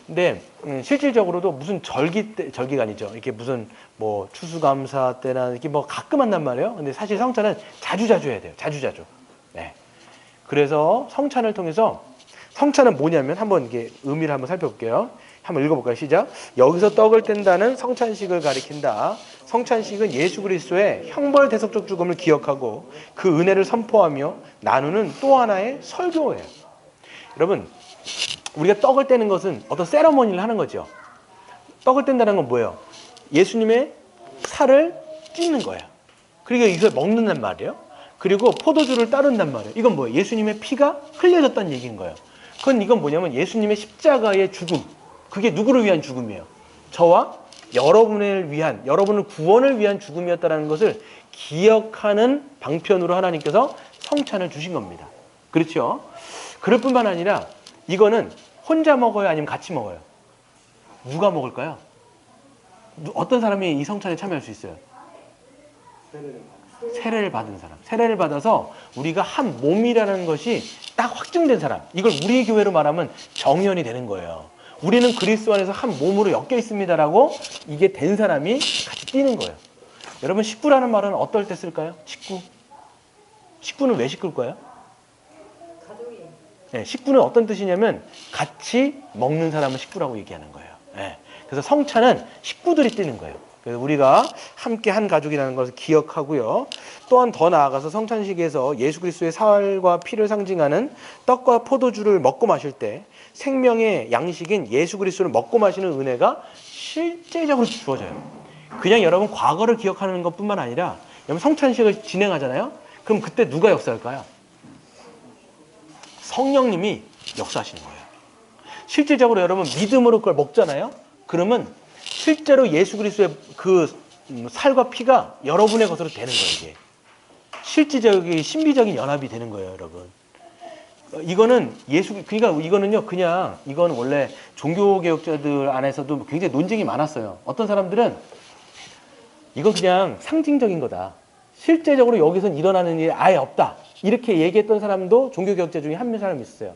근데 실질적으로도 무슨 절기가 아니죠. 이렇게 무슨 뭐 추수감사 때나 이렇게 뭐 가끔 한단 말이에요. 근데 사실 성찬은 자주자주 해야 돼요. 자주자주. 네. 그래서 성찬을 통해서 성찬은 뭐냐면 한번 이게 의미를 한번 살펴볼게요. 한번 읽어볼까요? 시작. 여기서 떡을 뗀다는 성찬식을 가리킨다. 성찬식은 예수 그리스도의 형벌 대속적 죽음을 기억하고 그 은혜를 선포하며 나누는 또 하나의 설교예요. 여러분 우리가 떡을 떼는 것은 어떤 세러머니를 하는 거죠. 떡을 뗀다는 건 뭐예요? 예수님의 살을 찢는 거예요. 그리고 이걸 먹는단 말이에요. 그리고 포도주를 따른단 말이에요. 이건 뭐예요? 예수님의 피가 흘려졌다는 얘기인 거예요. 이건 뭐냐면 예수님의 십자가의 죽음. 그게 누구를 위한 죽음이에요? 저와 여러분을 위한, 여러분을 구원을 위한 죽음이었다는 것을 기억하는 방편으로 하나님께서 성찬을 주신 겁니다. 그렇죠? 그럴 뿐만 아니라 이거는 혼자 먹어요? 아니면 같이 먹어요? 누가 먹을까요? 어떤 사람이 이 성찬에 참여할 수 있어요? 세례를 받은 사람. 세례를 받아서 우리가 한 몸이라는 것이 딱 확증된 사람. 이걸 우리 교회로 말하면 정연이 되는 거예요. 우리는 그리스도 안에서 한 몸으로 엮여 있습니다라고 이게 된 사람이 같이 뛰는 거예요. 여러분 식구라는 말은 어떨 때 쓸까요? 식구는 왜 식구일까요? 네, 식구는 어떤 뜻이냐면 같이 먹는 사람을 식구라고 얘기하는 거예요. 네, 그래서 성찬은 식구들이 뛰는 거예요. 그래서 우리가 함께 한 가족이라는 것을 기억하고요. 또한 더 나아가서 성찬식에서 예수 그리스도의 살과 피를 상징하는 떡과 포도주를 먹고 마실 때 생명의 양식인 예수 그리스도를 먹고 마시는 은혜가 실제적으로 주어져요. 그냥 여러분 과거를 기억하는 것뿐만 아니라 여러분 성찬식을 진행하잖아요. 그럼 그때 누가 역사할까요? 성령님이 역사하시는 거예요. 실질적으로 여러분 믿음으로 그걸 먹잖아요. 그러면 실제로 예수 그리스도의 그 살과 피가 여러분의 것으로 되는 거예요. 이게 실질적인 신비적인 연합이 되는 거예요, 여러분. 이거는 그러니까 이거는요, 그냥 이건 원래 종교개혁자들 안에서도 굉장히 논쟁이 많았어요. 어떤 사람들은 이건 그냥 상징적인 거다. 실제적으로 여기선 일어나는 일이 아예 없다. 이렇게 얘기했던 사람도 종교개혁자 중에 한 사람이 있었어요.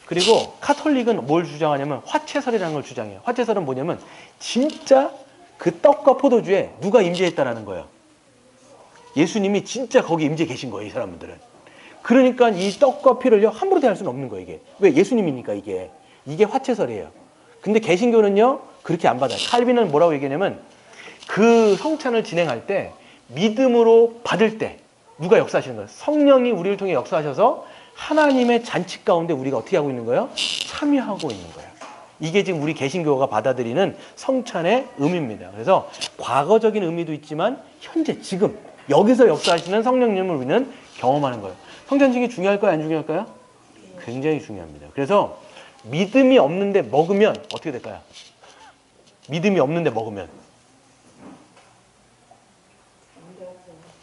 그리고 카톨릭은 뭘 주장하냐면 화채설이라는 걸 주장해요. 화채설은 뭐냐면 진짜 그 떡과 포도주에 누가 임재했다라는 거예요. 예수님이 진짜 거기 임재 계신 거예요, 이 사람들은. 그러니까 이 떡과 피를요 함부로 대할 수는 없는 거예요, 이게. 왜? 예수님이니까 이게. 이게 화채설이에요. 근데 개신교는요 그렇게 안 받아요. 칼빈은 뭐라고 얘기하냐면 그 성찬을 진행할 때 믿음으로 받을 때 누가 역사하시는 거예요? 성령이 우리를 통해 역사하셔서 하나님의 잔치 가운데 우리가 어떻게 하고 있는 거예요? 참여하고 있는 거예요. 이게 지금 우리 개신교가 받아들이는 성찬의 의미입니다. 그래서 과거적인 의미도 있지만 현재 지금 여기서 역사하시는 성령님을 우리는 경험하는 거예요. 성찬식이 중요할까요? 안 중요할까요? 굉장히 중요합니다. 그래서 믿음이 없는데 먹으면 어떻게 될까요? 믿음이 없는데 먹으면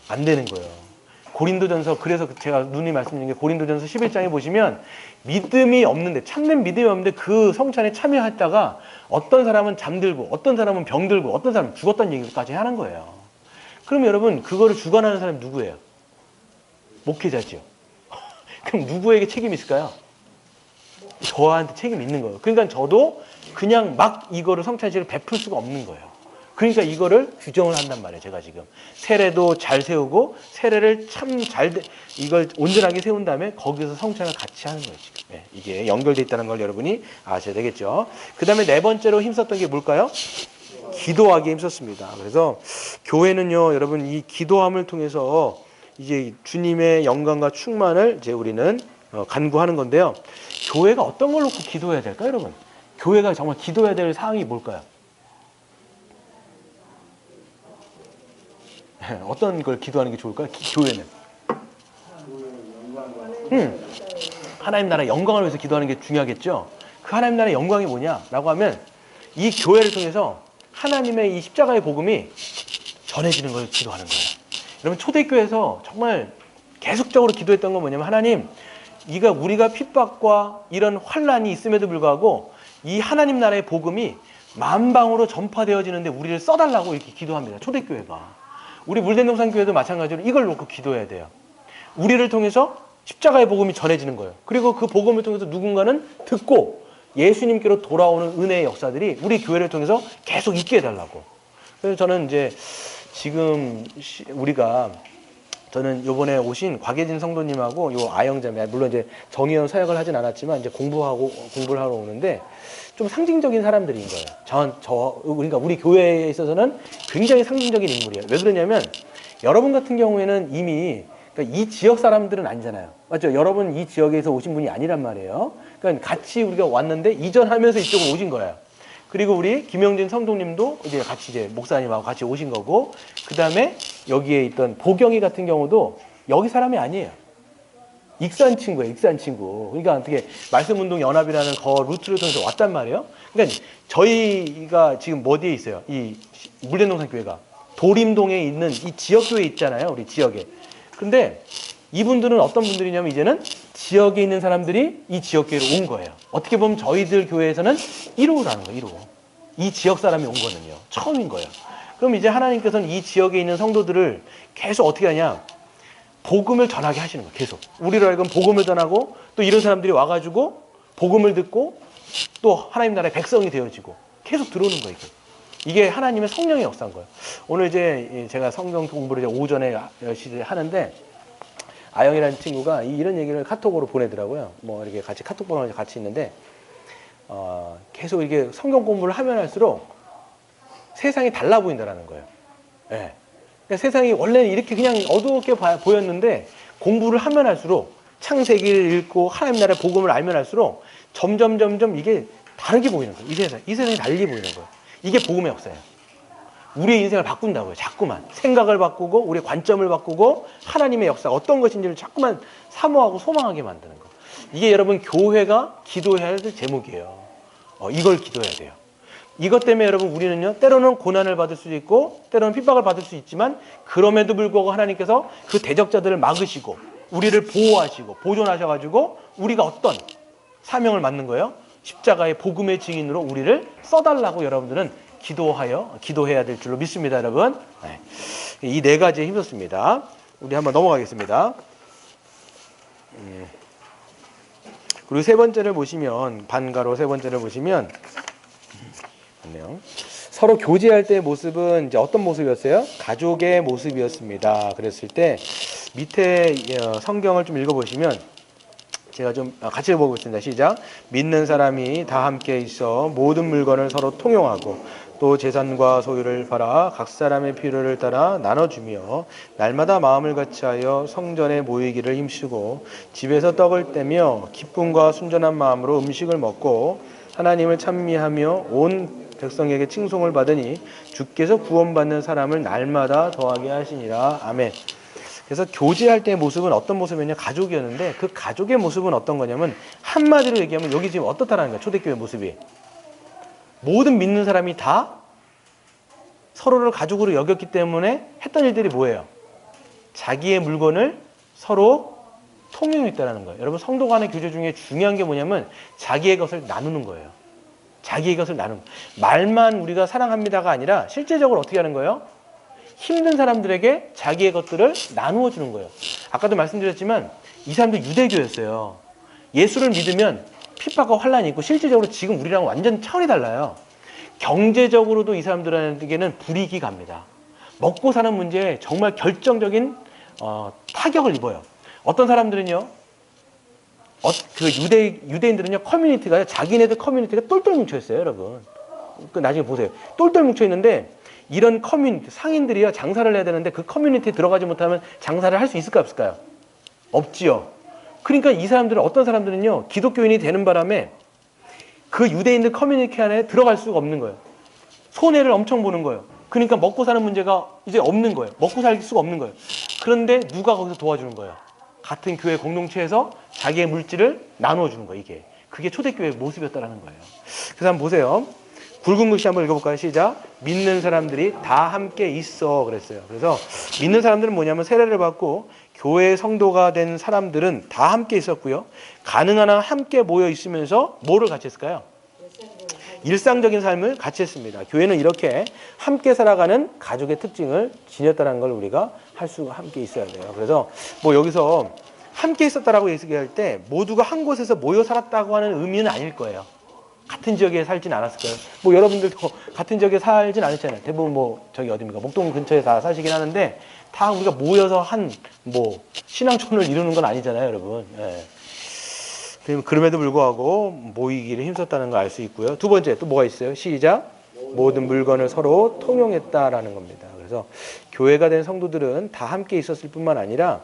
안 되는 거예요. 고린도전서, 그래서 제가 누누이 말씀드린 게 고린도전서 11장에 보시면 믿음이 없는데, 참된 믿음이 없는데 그 성찬에 참여했다가 어떤 사람은 잠들고 어떤 사람은 병들고 어떤 사람은 죽었다는 얘기까지 하는 거예요. 그럼 여러분 그거를 주관하는 사람이 누구예요? 목회자죠. 그럼 누구에게 책임이 있을까요? 저한테 책임이 있는 거예요. 그러니까 저도 그냥 막 이거를 성찬식을 베풀 수가 없는 거예요. 그러니까 이거를 규정을 한단 말이에요. 제가 지금 세례도 잘 세우고 세례를 참 잘 이걸 온전하게 세운 다음에 거기서 성찬을 같이 하는 거예요. 지금 이게 연결돼 있다는 걸 여러분이 아셔야 되겠죠. 그 다음에 네 번째로 힘썼던 게 뭘까요? 기도하기에 힘썼습니다. 그래서 교회는요, 여러분 이 기도함을 통해서 이제 주님의 영광과 충만을 이제 우리는 간구하는 건데요. 교회가 어떤 걸 놓고 기도해야 될까요, 여러분? 교회가 정말 기도해야 될 사항이 뭘까요? 어떤 걸 기도하는 게 좋을까요? 교회는 하나님 나라의 영광을 위해서 기도하는 게 중요하겠죠. 그 하나님 나라의 영광이 뭐냐라고 하면 이 교회를 통해서 하나님의 이 십자가의 복음이 전해지는 걸 기도하는 거예요. 여러분 초대교회에서 정말 계속적으로 기도했던 건 뭐냐면, 하나님 우리가 핍박과 이런 환란이 있음에도 불구하고 이 하나님 나라의 복음이 만방으로 전파되어지는데 우리를 써달라고 이렇게 기도합니다. 초대교회가. 우리 물대동산교회도 마찬가지로 이걸 놓고 기도해야 돼요. 우리를 통해서 십자가의 복음이 전해지는 거예요. 그리고 그 복음을 통해서 누군가는 듣고 예수님께로 돌아오는 은혜의 역사들이 우리 교회를 통해서 계속 있게 해달라고. 그래서 저는 이제 지금 저는 요번에 오신 곽예진 성도님하고 요 아영자매, 물론 이제 정의원 사역을 하진 않았지만 이제 공부를 하러 오는데 좀 상징적인 사람들인 거예요. 그러니까 우리 교회에 있어서는 굉장히 상징적인 인물이에요. 왜 그러냐면 여러분 같은 경우에는 이미 그러니까 이 지역 사람들은 아니잖아요. 맞죠? 여러분 이 지역에서 오신 분이 아니란 말이에요. 그러니까 같이 우리가 왔는데 이전하면서 이쪽으로 오신 거예요. 그리고 우리 김영진 성도님도 이제 같이 이제 목사님하고 같이 오신 거고, 그 다음에 여기에 있던 보경이 같은 경우도 여기 사람이 아니에요. 익산 친구예요, 익산 친구. 그러니까 어떻게 말씀운동 연합이라는 루트를 통해서 왔단 말이에요. 그러니까 저희가 지금 어디에 있어요? 이 물대동산 교회가 도림동에 있는 이 지역 교회 있잖아요, 우리 지역에. 근데 이분들은 어떤 분들이냐면 이제는 지역에 있는 사람들이 이 지역 교회로 온 거예요. 어떻게 보면 저희들 교회에서는 1호라는 거예요, 1호. 이 지역 사람이 온 거는요, 처음인 거예요. 그럼 이제 하나님께서는 이 지역에 있는 성도들을 계속 어떻게 하냐? 복음을 전하게 하시는 거예요. 계속 우리로 하여금 복음을 전하고, 또 이런 사람들이 와가지고 복음을 듣고 또 하나님 나라의 백성이 되어지고 계속 들어오는 거예요. 이게 하나님의 성령의 역사인 거예요. 오늘 이제 제가 성경 공부를 이제 오전에 열심히 하는데 아영이라는 친구가 이런 얘기를 카톡으로 보내더라고요. 뭐 이렇게 같이 카톡 번호가 같이 있는데 계속 이렇게 성경 공부를 하면 할수록 세상이 달라 보인다라는 거예요. 네. 그러니까 세상이 원래는 이렇게 그냥 어두웠게 보였는데 공부를 하면 할수록, 창세기를 읽고 하나님 나라의 복음을 알면 할수록 점점 이게 다르게 보이는 거예요. 이 세상이 달리 보이는 거예요. 이게 복음의 역사예요. 우리의 인생을 바꾼다고요. 자꾸만 생각을 바꾸고 우리의 관점을 바꾸고 하나님의 역사가 어떤 것인지를 자꾸만 사모하고 소망하게 만드는 거. 이게 여러분 교회가 기도해야 할 제목이에요. 이걸 기도해야 돼요. 이것 때문에 여러분 우리는요, 때로는 고난을 받을 수도 있고 때로는 핍박을 받을 수 있지만, 그럼에도 불구하고 하나님께서 그 대적자들을 막으시고 우리를 보호하시고 보존하셔가지고 우리가 어떤 사명을 맡는 거예요? 십자가의 복음의 증인으로 우리를 써달라고 여러분들은 기도해야 될 줄로 믿습니다, 여러분. 네. 이 네 가지에 힘썼습니다. 우리 한번 넘어가겠습니다. 그리고 세 번째를 보시면, 반가로 세 번째를 보시면, 서로 교제할 때의 모습은 이제 어떤 모습이었어요? 가족의 모습이었습니다. 그랬을 때 밑에 성경을 좀 읽어보시면 제가 좀 같이 읽어보겠습니다. 시작. 믿는 사람이 다 함께 있어 모든 물건을 서로 통용하고 또 재산과 소유를 팔아 각 사람의 필요를 따라 나눠주며 날마다 마음을 같이하여 성전에 모이기를 힘쓰고 집에서 떡을 떼며 기쁨과 순전한 마음으로 음식을 먹고 하나님을 찬미하며 온 백성에게 칭송을 받으니 주께서 구원받는 사람을 날마다 더하게 하시니라. 아멘. 그래서 교제할 때의 모습은 어떤 모습이었냐? 가족이었는데 그 가족의 모습은 어떤 거냐면 한마디로 얘기하면 여기 지금 어떻다라는 거야. 초대교회 모습이. 모든 믿는 사람이 다 서로를 가족으로 여겼기 때문에 했던 일들이 뭐예요? 자기의 물건을 서로 통용했다는 거예요. 여러분 성도 간의 교제 중에 중요한 게 뭐냐면 자기의 것을 나누는 거예요. 자기의 것을 나누는 거예요. 말만 우리가 사랑합니다가 아니라 실제적으로 어떻게 하는 거예요? 힘든 사람들에게 자기의 것들을 나누어 주는 거예요. 아까도 말씀드렸지만 이 사람도 유대교였어요. 예수를 믿으면 핍박과 환란이 있고 실질적으로 지금 우리랑 완전 차원이 달라요. 경제적으로도 이 사람들에게는 불이익이 갑니다. 먹고 사는 문제에 정말 결정적인 타격을 입어요. 어떤 사람들은요, 그 유대인들은요, 커뮤니티가요, 자기네들 커뮤니티가 똘똘 뭉쳐 있어요, 여러분. 그 나중에 보세요. 똘똘 뭉쳐 있는데 이런 커뮤니티, 상인들이요, 장사를 해야 되는데 그 커뮤니티에 들어가지 못하면 장사를 할 수 있을까요, 없을까요? 없지요. 그러니까 이 사람들은, 어떤 사람들은요, 기독교인이 되는 바람에 그 유대인들 커뮤니티 안에 들어갈 수가 없는 거예요. 손해를 엄청 보는 거예요. 그러니까 먹고 사는 문제가 이제 없는 거예요. 먹고 살 수가 없는 거예요. 그런데 누가 거기서 도와주는 거예요? 같은 교회 공동체에서 자기의 물질을 나누어 주는 거예요. 이게. 그게 초대교회의 모습이었다는 거예요. 그래서 한번 보세요. 굵은 글씨 한번 읽어볼까요? 시작. 믿는 사람들이 다 함께 있어 그랬어요. 그래서 믿는 사람들은 뭐냐면 세례를 받고 교회 성도가 된 사람들은 다 함께 있었고요. 가능한 한 함께 모여 있으면서 뭐를 같이 했을까요? 일상적인 삶을 같이 했습니다. 교회는 이렇게 함께 살아가는 가족의 특징을 지녔다는 걸 우리가 할 수가 함께 있어야 돼요. 그래서 뭐 여기서 함께 있었다라고 얘기할 때 모두가 한 곳에서 모여 살았다고 하는 의미는 아닐 거예요. 같은 지역에 살진 않았을 거예요. 뭐 여러분들도 같은 지역에 살진 않으시잖아요. 대부분 뭐 저기 어디입니까? 목동 근처에 다 사시긴 하는데 다 우리가 모여서 한 뭐 신앙촌을 이루는 건 아니잖아요, 여러분. 예. 그럼에도 불구하고 모이기를 힘썼다는 걸 알 수 있고요. 두 번째 또 뭐가 있어요? 시작. 모든 물건을 서로 통용했다라는 겁니다. 그래서 교회가 된 성도들은 다 함께 있었을 뿐만 아니라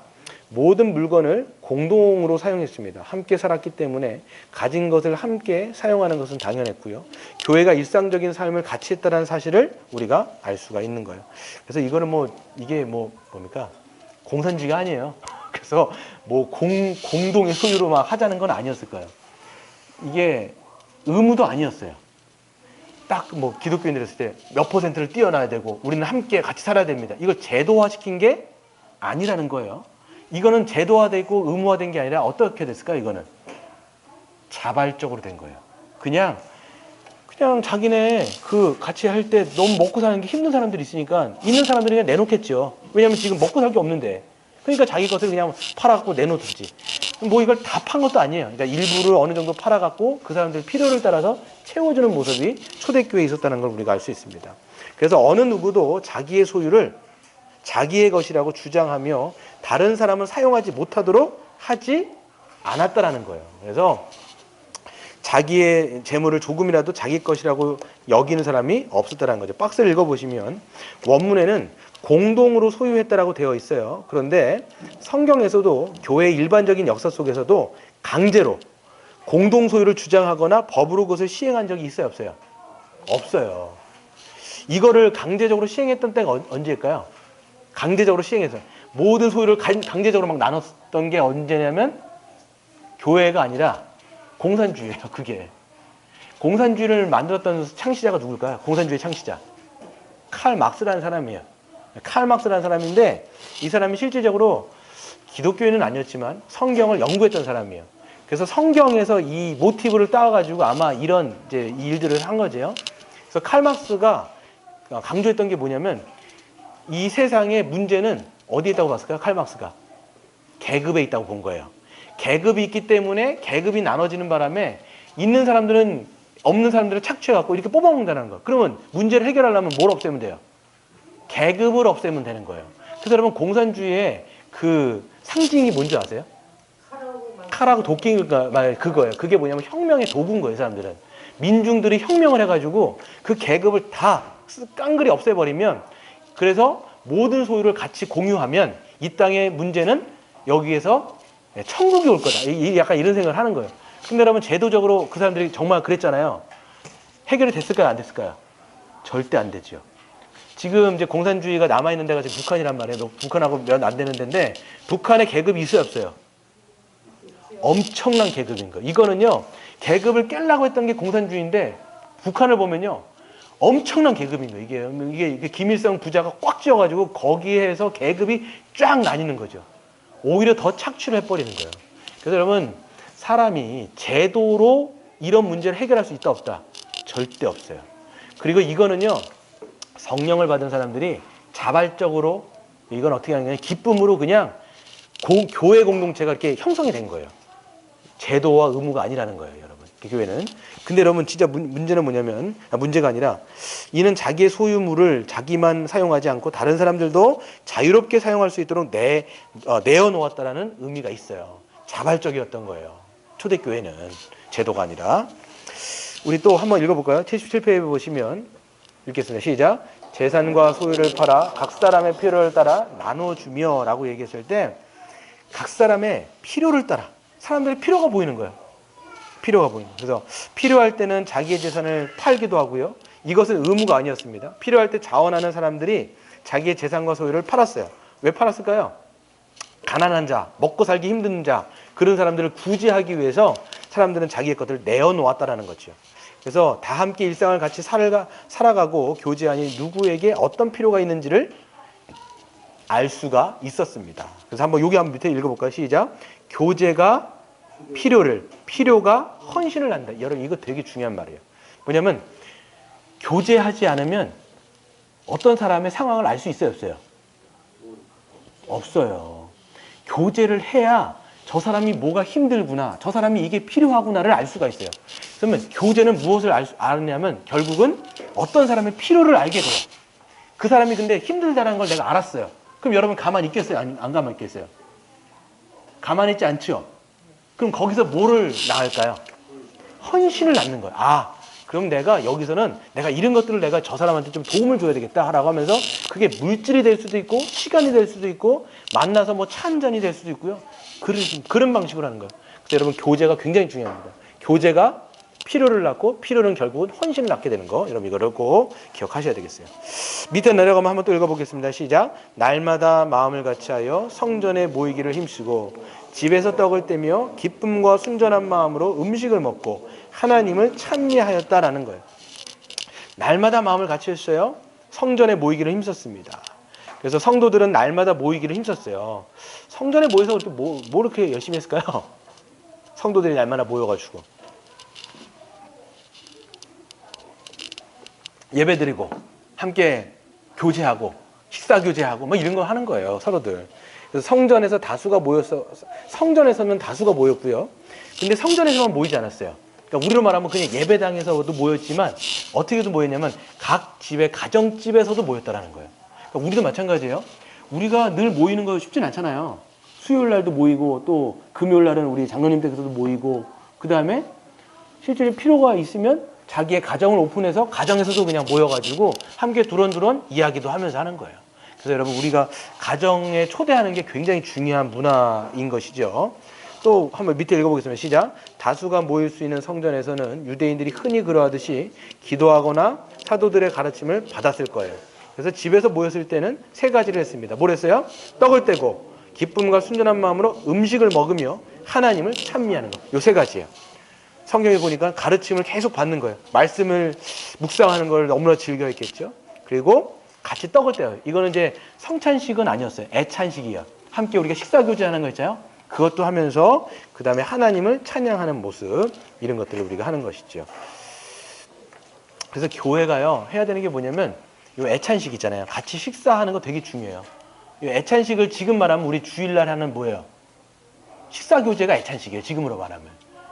모든 물건을 공동으로 사용했습니다. 함께 살았기 때문에 가진 것을 함께 사용하는 것은 당연했고요. 교회가 일상적인 삶을 같이 했다는 사실을 우리가 알 수가 있는 거예요. 그래서 이거는 이게 뭡니까? 공산주의가 아니에요. 그래서 공동의 소유로 막 하자는 건 아니었을 거예요. 이게 의무도 아니었어요. 딱 기독교인들 했을 때 몇 퍼센트를 띄어놔야 되고 우리는 함께 같이 살아야 됩니다. 이걸 제도화 시킨 게 아니라는 거예요. 이거는 제도화되고 의무화된 게 아니라 어떻게 됐을까? 이거는 자발적으로 된 거예요. 그냥 자기네 같이 할 때 너무 먹고 사는 게 힘든 사람들이 있으니까 있는 사람들이 그냥 내놓겠죠. 왜냐면 지금 먹고 살 게 없는데. 그러니까 자기 것을 그냥 팔아갖고 내놓든지. 이걸 다 판 것도 아니에요. 그러니까 일부를 어느 정도 팔아갖고 그 사람들 필요를 따라서 채워주는 모습이 초대교회에 있었다는 걸 우리가 알 수 있습니다. 그래서 어느 누구도 자기의 소유를 자기의 것이라고 주장하며 다른 사람은 사용하지 못하도록 하지 않았다라는 거예요. 그래서 자기의 재물을 조금이라도 자기 것이라고 여기는 사람이 없었다는 거죠. 박스를 읽어보시면 원문에는 공동으로 소유했다라고 되어 있어요. 그런데 성경에서도 교회의 일반적인 역사 속에서도 강제로 공동 소유를 주장하거나 법으로 그것을 시행한 적이 있어요, 없어요? 없어요. 이거를 강제적으로 시행했던 때가 언제일까요? 강제적으로 시행해서 모든 소유를 강제적으로 막 나눴던 게 언제냐면 교회가 아니라 공산주의예요. 그게 공산주의를 만들었던 창시자가 누굴까요? 공산주의 창시자 칼 막스라는 사람이에요. 칼 막스라는 사람인데 이 사람이 실질적으로 기독교인은 아니었지만 성경을 연구했던 사람이에요. 그래서 성경에서 이 모티브를 따와가지고 아마 이런 이제 일들을 한 거죠. 그래서 칼 막스가 강조했던 게 뭐냐면 이 세상의 문제는 어디에 있다고 봤을까요? 칼 막스가 계급에 있다고 본 거예요. 계급이 있기 때문에 계급이 나눠지는 바람에 있는 사람들은 없는 사람들을 착취해갖고 이렇게 뽑아먹는다는 거예요. 그러면 문제를 해결하려면 뭘 없애면 돼요? 계급을 없애면 되는 거예요. 그래서 여러분 공산주의의 그 상징이 뭔지 아세요? 칼하고 도끼가 말 그거예요. 그게 뭐냐면 혁명의 도구인 거예요. 사람들은 민중들이 혁명을 해가지고 그 계급을 다 깡그리 없애버리면, 그래서 모든 소유를 같이 공유하면 이 땅의 문제는 여기에서 천국이 올 거다. 약간 이런 생각을 하는 거예요. 근데 여러분 제도적으로 그 사람들이 정말 그랬잖아요. 해결이 됐을까요? 안 됐을까요? 절대 안 되죠. 지금 이제 공산주의가 남아있는 데가 지금 북한이란 말이에요. 북한하고 몇 안 되는 데인데 북한에 계급이 있어요, 없어요? 엄청난 계급인 거예요. 이거는요, 계급을 깨려고 했던 게 공산주의인데 북한을 보면요, 엄청난 계급인 거예요. 이게 김일성 부자가 꽉 쥐어가지고 거기에서 계급이 쫙 나뉘는 거죠. 오히려 더 착취를 해버리는 거예요. 그래서 여러분, 사람이 제도로 이런 문제를 해결할 수 있다 없다? 절대 없어요. 그리고 이거는요, 성령을 받은 사람들이 자발적으로, 이건 어떻게 하는 거냐, 기쁨으로 그냥 교회 공동체가 이렇게 형성이 된 거예요. 제도와 의무가 아니라는 거예요, 여러분. 교회는. 근데 여러분, 진짜 문제는 뭐냐면, 문제가 아니라 이는 자기의 소유물을 자기만 사용하지 않고 다른 사람들도 자유롭게 사용할 수 있도록 내어놓았다라는 의미가 있어요. 자발적이었던 거예요. 초대교회는 제도가 아니라. 우리 또 한번 읽어볼까요? 77페이지 보시면 읽겠습니다. 시작. 재산과 소유를 팔아 각 사람의 필요를 따라 나눠주며 라고 얘기했을 때, 각 사람의 필요를 따라, 사람들의 필요가 보이는 거예요. 필요가 보이는 거예요. 그래서 필요할 때는 자기의 재산을 팔기도 하고요. 이것은 의무가 아니었습니다. 필요할 때 자원하는 사람들이 자기의 재산과 소유를 팔았어요. 왜 팔았을까요? 가난한 자, 먹고 살기 힘든 자, 그런 사람들을 구제하기 위해서 사람들은 자기의 것들을 내어놓았다라는 거죠. 그래서 다 함께 일상을 같이 살아가고 교제하니 누구에게 어떤 필요가 있는지를 알 수가 있었습니다. 그래서 여기 한번 밑에 읽어볼까요? 시작. 교제가 필요가 헌신을 한다. 여러분, 이거 되게 중요한 말이에요. 뭐냐면 교제하지 않으면 어떤 사람의 상황을 알 수 있어요, 없어요? 없어요. 교제를 해야 저 사람이 뭐가 힘들구나, 저 사람이 이게 필요하구나를 알 수가 있어요. 그러면 교제는 무엇을 아느냐면 결국은 어떤 사람의 필요를 알게 돼요. 그 사람이 근데 힘들다는 걸 내가 알았어요. 그럼 여러분 가만히 있겠어요? 안 가만히 있겠어요? 가만히 있지 않죠? 그럼 거기서 뭐를 낳을까요? 헌신을 낳는 거예요. 그럼 내가 여기서는 내가 이런 것들을 내가 저 사람한테 좀 도움을 줘야 되겠다 라고 하면서, 그게 물질이 될 수도 있고 시간이 될 수도 있고 만나서 뭐 차 한 잔이 될 수도 있고요. 그런 방식으로 하는 거예요. 그래서 여러분, 교제가 굉장히 중요합니다. 교제가 필요를 낳고 필요는 결국은 헌신을 낳게 되는 거, 여러분 이거를 꼭 기억하셔야 되겠어요. 밑에 내려가면 한번 또 읽어보겠습니다. 시작. 날마다 마음을 같이하여 성전에 모이기를 힘쓰고 집에서 떡을 떼며 기쁨과 순전한 마음으로 음식을 먹고 하나님을 찬미하였다라는 거예요. 날마다 마음을 같이 했어요. 성전에 모이기를 힘썼습니다. 그래서 성도들은 날마다 모이기를 힘썼어요. 성전에 모여서 뭐 이렇게 열심히 했을까요? 성도들이 날마다 모여가지고 예배드리고 함께 교제하고 식사 교제하고 뭐 이런 거 하는 거예요, 서로들. 그래서 성전에서 다수가 모였어. 성전에서는 다수가 모였고요. 근데 성전에서만 모이지 않았어요. 그러니까 우리로 말하면 그냥 예배당에서도 모였지만 어떻게도 모였냐면 각 집의 가정집에서도 모였다라는 거예요. 그러니까 우리도 마찬가지예요. 우리가 늘 모이는 거 쉽진 않잖아요. 수요일 날도 모이고 또 금요일 날은 우리 장로님 댁에서도 모이고, 그 다음에 실제로 필요가 있으면 자기의 가정을 오픈해서 가정에서도 그냥 모여가지고 함께 두런두런 이야기도 하면서 하는 거예요. 그래서 여러분, 우리가 가정에 초대하는 게 굉장히 중요한 문화인 것이죠. 또 한번 밑에 읽어보겠습니다. 시작. 다수가 모일 수 있는 성전에서는 유대인들이 흔히 그러하듯이 기도하거나 사도들의 가르침을 받았을 거예요. 그래서 집에서 모였을 때는 세 가지를 했습니다. 뭘 했어요? 떡을 떼고 기쁨과 순전한 마음으로 음식을 먹으며 하나님을 찬미하는 것. 요 세 가지예요. 성경에 보니까 가르침을 계속 받는 거예요. 말씀을 묵상하는 걸 너무나 즐겨했겠죠. 그리고 같이 떡을 떼어요. 이거는 이제 성찬식은 아니었어요. 애찬식이에요. 함께 우리가 식사 교제하는 거 있잖아요. 그것도 하면서 그 다음에 하나님을 찬양하는 모습, 이런 것들을 우리가 하는 것이죠. 그래서 교회가요, 해야 되는 게 뭐냐면 이 애찬식 있잖아요. 같이 식사하는 거 되게 중요해요. 이 애찬식을 지금 말하면 우리 주일날 하는 뭐예요? 식사 교제가 애찬식이에요. 지금으로 말하면.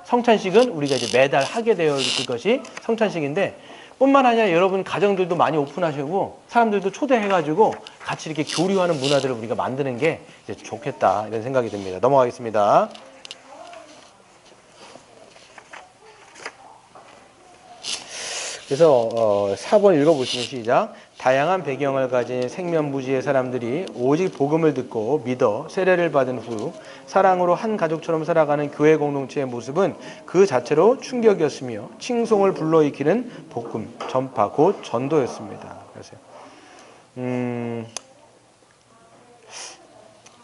성찬식은 우리가 이제 매달 하게 되어 있을 것이 성찬식인데, 뿐만 아니라 여러분 가정들도 많이 오픈하시고 사람들도 초대해가지고 같이 이렇게 교류하는 문화들을 우리가 만드는 게 이제 좋겠다, 이런 생각이 듭니다. 넘어가겠습니다. 그래서 4번 읽어보시면 시작. 다양한 배경을 가진 생면부지의 사람들이 오직 복음을 듣고 믿어 세례를 받은 후 사랑으로 한 가족처럼 살아가는 교회 공동체의 모습은 그 자체로 충격이었으며 칭송을 불러일으키는 복음, 전파, 곧 전도였습니다. 그래서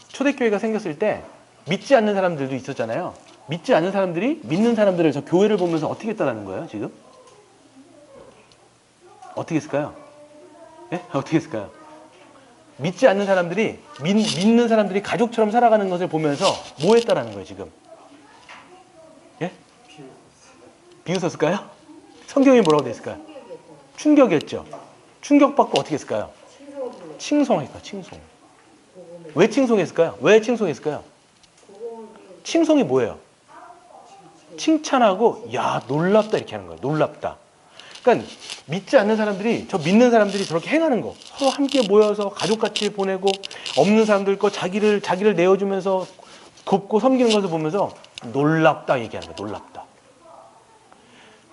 초대교회가 생겼을 때 믿지 않는 사람들도 있었잖아요. 믿지 않는 사람들이 믿는 사람들을 저 교회를 보면서 어떻게 했다는 거예요, 지금? 어떻게 했을까요? 예? 어떻게 했을까요? 믿지 않는 사람들이 믿는 사람들이 가족처럼 살아가는 것을 보면서 뭐 했다라는 거예요, 지금? 예? 비웃었을까요? 성경이 뭐라고 되어 있을까요? 충격이었죠. 충격받고 어떻게 했을까요? 칭송했을까요? 칭송. 왜 칭송했을까요? 왜 칭송했을까요? 칭송이 뭐예요? 칭찬하고 야, 놀랍다, 이렇게 하는 거예요. 놀랍다. 그러니까 믿지 않는 사람들이, 저 믿는 사람들이 저렇게 행하는 거, 서로 함께 모여서 가족같이 보내고 없는 사람들 거 자기를 내어주면서 돕고 섬기는 것을 보면서 놀랍다 얘기하는 거야. 놀랍다.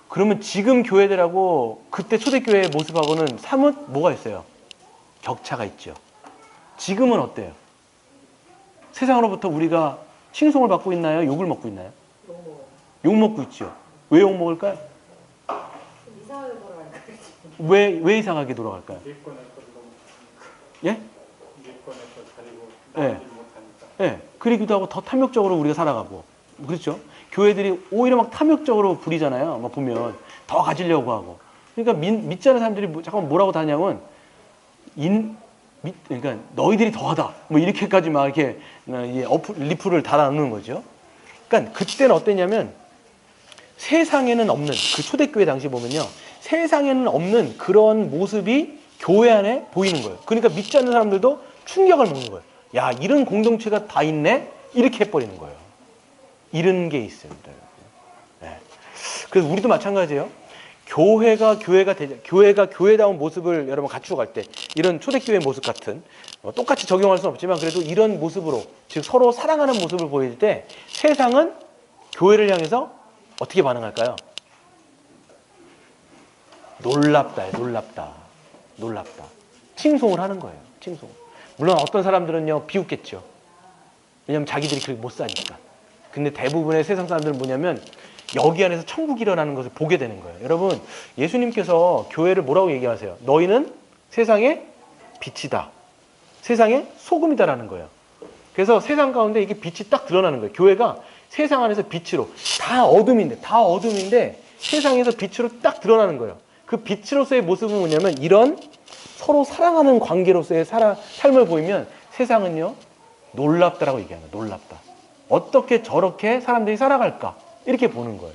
그러면 지금 교회들하고 그때 초대교회의 모습하고는 사뭇 뭐가 있어요? 격차가 있죠. 지금은 어때요? 세상으로부터 우리가 칭송을 받고 있나요? 욕을 먹고 있나요? 욕 먹고 있죠. 왜 욕 먹을까요? 왜 이상하게 돌아갈까요? 예? 예. 예. 그러기도 하고 더 탐욕적으로 우리가 살아가고. 그렇죠? 교회들이 오히려 막 탐욕적으로 부리잖아요. 막 보면. 더 가지려고 하고. 그러니까 믿지 않는 사람들이 잠깐 뭐라고 다냐면, 그러니까 너희들이 더하다. 뭐 이렇게까지 막 이렇게 리플을 달아놓는 거죠. 그러니까 그때는 어땠냐면, 세상에는 없는, 그 초대교회 당시 보면요, 세상에는 없는 그런 모습이 교회 안에 보이는 거예요. 그러니까 믿지 않는 사람들도 충격을 먹는 거예요. 야, 이런 공동체가 다 있네? 이렇게 해버리는 거예요. 이런 게 있습니다. 네. 그래서 우리도 마찬가지예요. 교회가 교회다운 모습을 여러분 갖추어 갈 때, 이런 초대교회 모습 같은, 똑같이 적용할 수는 없지만 그래도 이런 모습으로, 즉 서로 사랑하는 모습을 보일 때 세상은 교회를 향해서 어떻게 반응할까요? 놀랍다, 놀랍다, 놀랍다. 칭송을 하는 거예요. 칭송. 물론 어떤 사람들은요, 비웃겠죠. 왜냐면 자기들이 그렇게 못 사니까. 근데 대부분의 세상 사람들은 뭐냐면 여기 안에서 천국이 일어나는 것을 보게 되는 거예요. 여러분, 예수님께서 교회를 뭐라고 얘기하세요? 너희는 세상의 빛이다. 세상의 소금이다라는 거예요. 그래서 세상 가운데 이게 빛이 딱 드러나는 거예요. 교회가 세상 안에서 빛으로, 다 어둠인데 세상에서 빛으로 딱 드러나는 거예요. 그 빛으로서의 모습은 뭐냐면 이런 서로 사랑하는 관계로서의 삶을 보이면 세상은요, 놀랍다라고 얘기하는 거예요. 놀랍다. 어떻게 저렇게 사람들이 살아갈까? 이렇게 보는 거예요.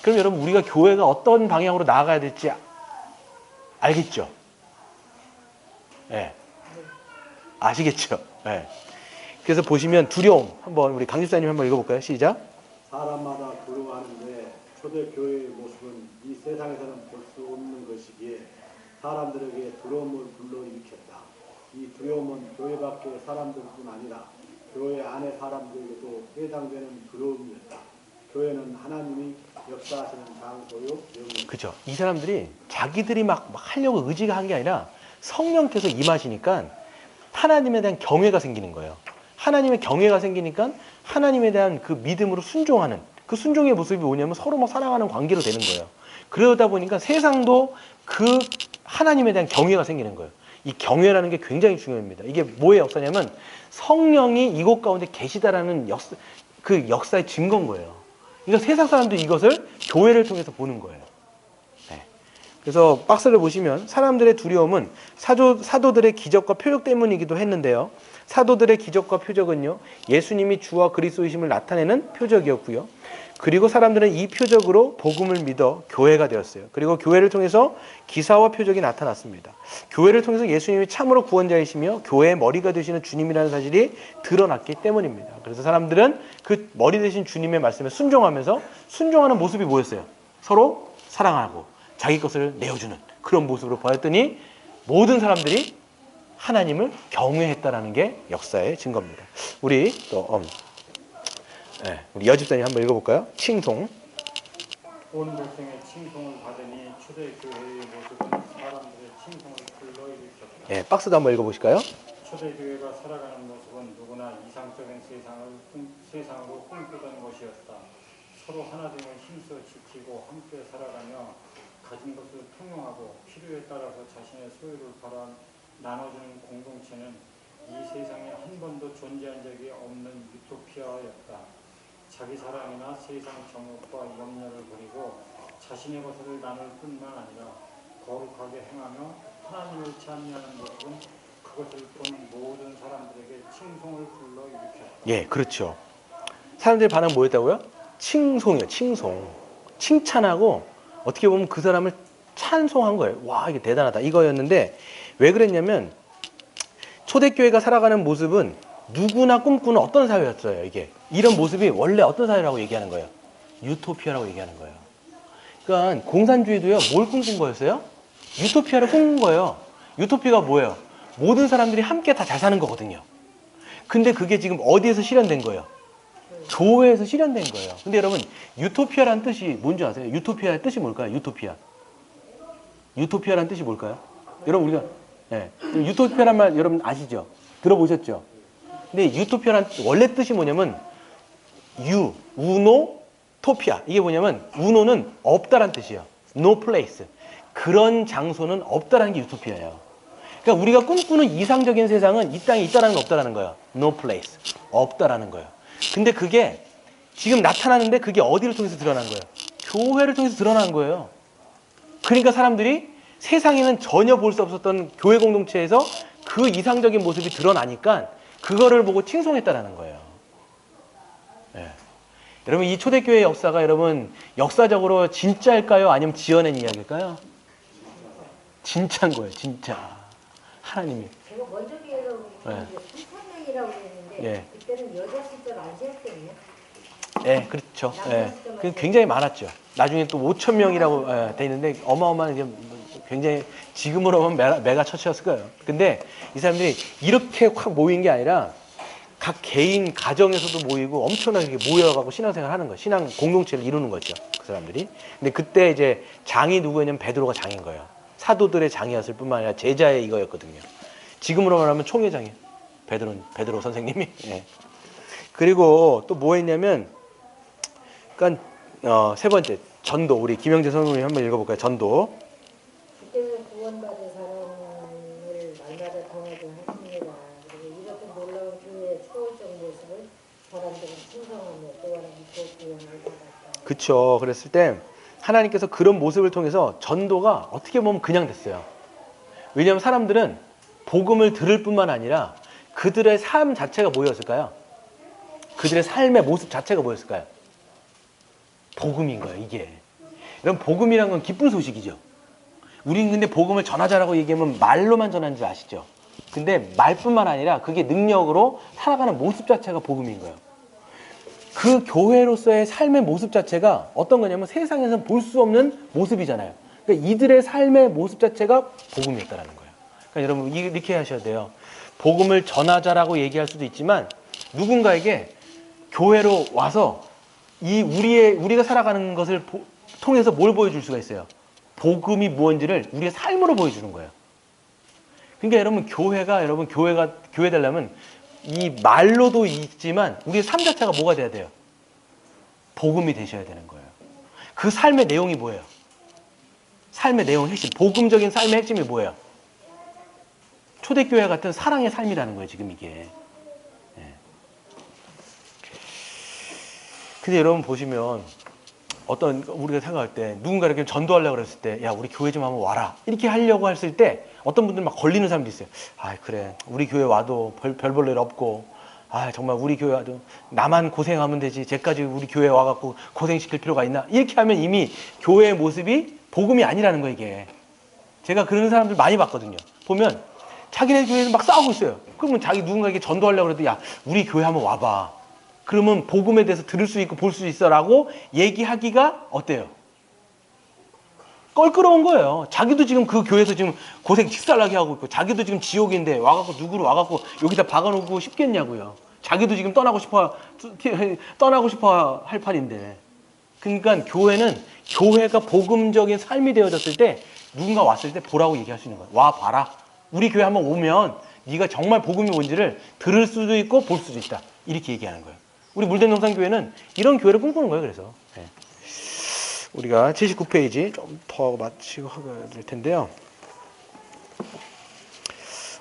그럼 여러분, 우리가 교회가 어떤 방향으로 나아가야 될지 알겠죠? 예. 네. 아시겠죠? 예. 네. 그래서 보시면 두려움, 한번 우리 강 집사님 한번 읽어볼까요? 시작. 사람마다 두려워하는데 초대교회의 모습은 이 세상에서는 볼 수 없는 것이기에 사람들에게 두려움을 불러일으켰다. 이 두려움은 교회 밖의 사람들뿐 아니라 교회 안의 사람들에게도 해당되는 두려움이었다. 교회는 하나님이 역사하시는 장소요, 영역. 그죠. 이 사람들이 자기들이 막 하려고 의지가 한 게 아니라 성령께서 임하시니까 하나님에 대한 경외가 생기는 거예요. 하나님의 경외가 생기니까 하나님에 대한 그 믿음으로 순종하는, 그 순종의 모습이 뭐냐면 서로 막 사랑하는 관계로 되는 거예요. 그러다 보니까 세상도 그 하나님에 대한 경외가 생기는 거예요. 이 경외라는 게 굉장히 중요합니다. 이게 뭐의 역사냐면 성령이 이곳 가운데 계시다라는 그 역사의 증거인 거예요. 그러니까 세상 사람들이 이것을 교회를 통해서 보는 거예요. 네. 그래서 박스를 보시면 사람들의 두려움은 사도들의 기적과 표적 때문이기도 했는데요. 사도들의 기적과 표적은요, 예수님이 주와 그리스도이심을 나타내는 표적이었고요. 그리고 사람들은 이 표적으로 복음을 믿어 교회가 되었어요. 그리고 교회를 통해서 기사와 표적이 나타났습니다. 교회를 통해서 예수님이 참으로 구원자이시며 교회의 머리가 되시는 주님이라는 사실이 드러났기 때문입니다. 그래서 사람들은 그 머리 되신 주님의 말씀에 순종하면서 순종하는 모습이 뭐였어요? 서로 사랑하고 자기 것을 내어주는 그런 모습으로 보였더니 모든 사람들이 하나님을 경외했다라는 게 역사의 증거입니다. 우리 또 우리 여집사님 한번 읽어볼까요? 칭송. 온 백성의 칭송을 받으니 초대교회의 모습은 사람들의 칭송을 불러일으켰다. 박스도 한번 읽어보실까요? 초대교회가 살아가는 모습은 누구나 이상적인 세상으로 꿈꾸던 것이었다. 서로 하나됨을 힘써 지키고 함께 살아가며 가진 것을 통용하고 필요에 따라서 자신의 소유를 나눠주는 공동체는 이 세상에 한 번도 존재한 적이 없는 유토피아였다. 자기 사랑이나 세상 정욕과 염려를 버리고 자신의 것을 나눌 뿐만 아니라 거룩하게 행하며 하나님을 찬미하는 모습은 그것을 본 모든 사람들에게 칭송을 불러일으켰다. 그렇죠. 사람들의 반응 뭐였다고요? 칭송이요, 칭송. 칭찬하고 어떻게 보면 그 사람을 찬송한 거예요. 와, 이게 대단하다. 이거였는데 왜 그랬냐면 초대교회가 살아가는 모습은 누구나 꿈꾸는 어떤 사회였어요, 이게. 이런 모습이 원래 어떤 사회라고 얘기하는 거예요? 유토피아라고 얘기하는 거예요. 그러니까 공산주의도요, 뭘 꿈꾼 거였어요? 유토피아를 꿈꾼 거예요. 유토피아가 뭐예요? 모든 사람들이 함께 다 잘 사는 거거든요. 근데 그게 지금 어디에서 실현된 거예요? 교회에서 실현된 거예요. 근데 여러분, 유토피아라는 뜻이 뭔지 아세요? 유토피아의 뜻이 뭘까요? 유토피아. 유토피아라는 뜻이 뭘까요? 여러분, 우리가, 유토피아란 말 여러분 아시죠? 들어보셨죠? 근데 유토피아란 원래 뜻이 뭐냐면 우노, 토피아. 이게 뭐냐면 우노는 없다란 뜻이에요. No place. 그런 장소는 없다라는 게 유토피아예요. 그러니까 우리가 꿈꾸는 이상적인 세상은 이 땅에 있다라는 건 없다라는 거예요. No place. 없다라는 거예요. 근데 그게 지금 나타나는데 그게 어디를 통해서 드러난 거예요? 교회를 통해서 드러난 거예요. 그러니까 사람들이 세상에는 전혀 볼 수 없었던 교회 공동체에서 그 이상적인 모습이 드러나니까 그거를 보고 칭송했다라는 거예요. 여러분, 이 초대교회의 역사가 여러분 역사적으로 진짜일까요? 아니면 지어낸 이야기일까요? 진짜인 거예요. 진짜. 하나님이. 제가 먼저 기회로 3,000명이라고 그랬는데 그때는 여자 숫자를 안 세웠거든요. 그렇죠. 그 굉장히 많았죠. 나중에 또 5,000명이라고 돼 있는데 어마어마한 굉장히 지금으로 보면 메가 처치였을 거예요. 근데 이 사람들이 이렇게 확 모인 게 아니라 각 개인 가정에서도 모이고 엄청나게 모여가고 신앙생활 하는 거예요. 신앙 공동체를 이루는 거죠. 그 사람들이. 근데 그때 이제 장이 누구였냐면 베드로가 장인 거예요. 사도들의 장이었을 뿐만 아니라 제자의 이거였거든요. 지금으로 말하면 총회장이에요. 베드로 선생님이. 그리고 또 뭐 했냐면, 그러니까 세 번째 전도. 우리 김영재 선생님 한번 읽어볼까요? 전도. 그때는 구원받은 사람을 날마다 통하게 하십니다. 그리고 이렇게 놀라운 교회의 초월적 모습을 사람들은 칭송하며 또한 믿고 구원을 받았다. 그렇죠. 그랬을 때 하나님께서 그런 모습을 통해서 전도가 어떻게 보면 그냥 됐어요. 왜냐하면 사람들은 복음을 들을 뿐만 아니라 그들의 삶 자체가 뭐였을까요? 그들의 삶의 모습 자체가 뭐였을까요? 복음인 거예요, 이게. 여러분, 복음이란 건 기쁜 소식이죠. 우리는 근데 복음을 전하자라고 얘기하면 말로만 전하는 줄 아시죠? 근데 말뿐만 아니라 그게 능력으로 살아가는 모습 자체가 복음인 거예요. 그 교회로서의 삶의 모습 자체가 어떤 거냐면 세상에서는 볼 수 없는 모습이잖아요. 그러니까 이들의 삶의 모습 자체가 복음이었다는 거예요. 그러니까 여러분 이렇게 하셔야 돼요. 복음을 전하자라고 얘기할 수도 있지만 누군가에게 교회로 와서 우리가 살아가는 것을 통해서 뭘 보여줄 수가 있어요? 복음이 무엇인지를 우리의 삶으로 보여주는 거예요. 그러니까 여러분 교회 되려면 이 말로도 있지만 우리의 삶 자체가 뭐가 돼야 돼요? 복음이 되셔야 되는 거예요. 그 삶의 내용이 뭐예요? 삶의 내용 핵심, 복음적인 삶의 핵심이 뭐예요? 초대교회 같은 사랑의 삶이라는 거예요, 지금 이게. 근데 여러분 보시면 우리가 생각할 때 누군가 이렇게 전도하려고 그랬을 때 야, 우리 교회 좀 한번 와라. 이렇게 하려고 했을 때 어떤 분들은 막 걸리는 사람도 있어요. 아, 그래. 우리 교회 와도 별 볼 일 없고 아 정말 우리 교회 와도 나만 고생하면 되지 쟤까지 우리 교회에 와갖고 고생시킬 필요가 있나 이렇게 하면 이미 교회의 모습이 복음이 아니라는 거예요 이게. 제가 그런 사람들 많이 봤거든요. 보면 자기네 교회에서 막 싸우고 있어요. 그러면 자기 누군가에게 전도하려고 해도 야 우리 교회 한번 와봐. 그러면 복음에 대해서 들을 수 있고 볼 수 있어 라고 얘기하기가 어때요? 껄끄러운 거예요. 자기도 지금 그 교회에서 지금 고생 직살나게 하고 있고 자기도 지금 지옥인데 와갖고 누구를 와갖고 여기다 박아놓고 싶겠냐고요. 자기도 지금 떠나고 싶어 할 판인데. 그러니까 교회는 교회가 복음적인 삶이 되어졌을 때 누군가 왔을 때 보라고 얘기할 수 있는 거예요. 와 봐라. 우리 교회 한번 오면 네가 정말 복음이 뭔지를 들을 수도 있고 볼 수도 있다. 이렇게 얘기하는 거예요. 우리 물된 영상교회는 이런 교회를 꿈꾸는 거예요. 그래서 네. 우리가 79페이지 좀 더 마치고 하게 될 텐데요.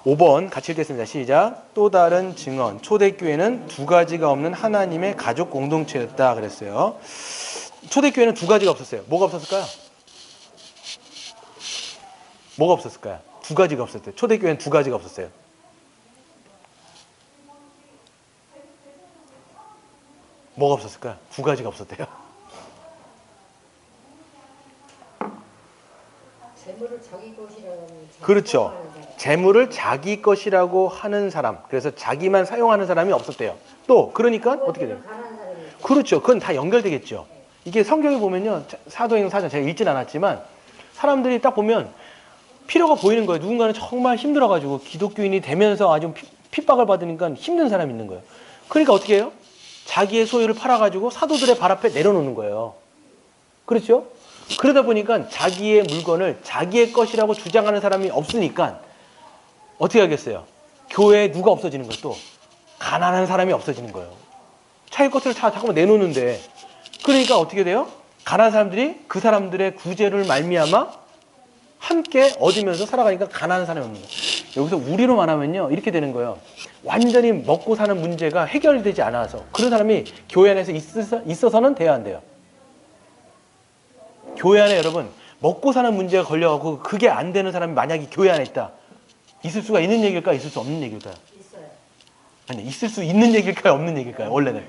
5번 같이 읽겠습니다. 시작. 또 다른 증언. 초대교회는 두 가지가 없는 하나님의 가족 공동체였다 그랬어요. 초대교회는 두 가지가 없었어요. 뭐가 없었을까요? 뭐가 없었을까요? 두 가지가 없었대요. 초대교회는 두 가지가 없었어요. 뭐가 없었을까요? 두 가지가 없었대요. 재물을 자기 것이라고 하는 그렇죠. 재물을 자기 것이라고 하는 사람. 그래서 자기만 사용하는 사람이 없었대요. 또 그러니까 어떻게 돼요? 그렇죠. 그건 다 연결되겠죠. 이게 성경에 보면요. 사도행전 4장 제가 읽진 않았지만 사람들이 딱 보면 필요가 보이는 거예요. 누군가는 정말 힘들어가지고 기독교인이 되면서 아주 핍박을 받으니까 힘든 사람이 있는 거예요. 그러니까 어떻게 해요? 자기의 소유를 팔아가지고 사도들의 발 앞에 내려놓는 거예요. 그렇죠? 그러다 보니까 자기의 물건을 자기의 것이라고 주장하는 사람이 없으니까 어떻게 하겠어요? 교회에 누가 없어지는 거예요? 또 가난한 사람이 없어지는 거예요. 자기 것을 다 잠깐만 내놓는데 그러니까 어떻게 돼요? 가난한 사람들이 그 사람들의 구제를 말미암아 함께 얻으면서 살아가니까 가난한 사람이 없는 거예요. 여기서 우리로 말하면요 이렇게 되는 거예요. 완전히 먹고 사는 문제가 해결되지 않아서 그런 사람이 교회 안에서 있어서는 돼야 안 돼요. 교회 안에 여러분 먹고 사는 문제가 걸려가지고 그게 안 되는 사람이 만약에 교회 안에 있다. 있을 수가 있는 얘기일까요? 있을 수 없는 얘기일까요? 있어요. 아니 있을 수 있는 얘기일까요? 없는 얘기일까요? 원래는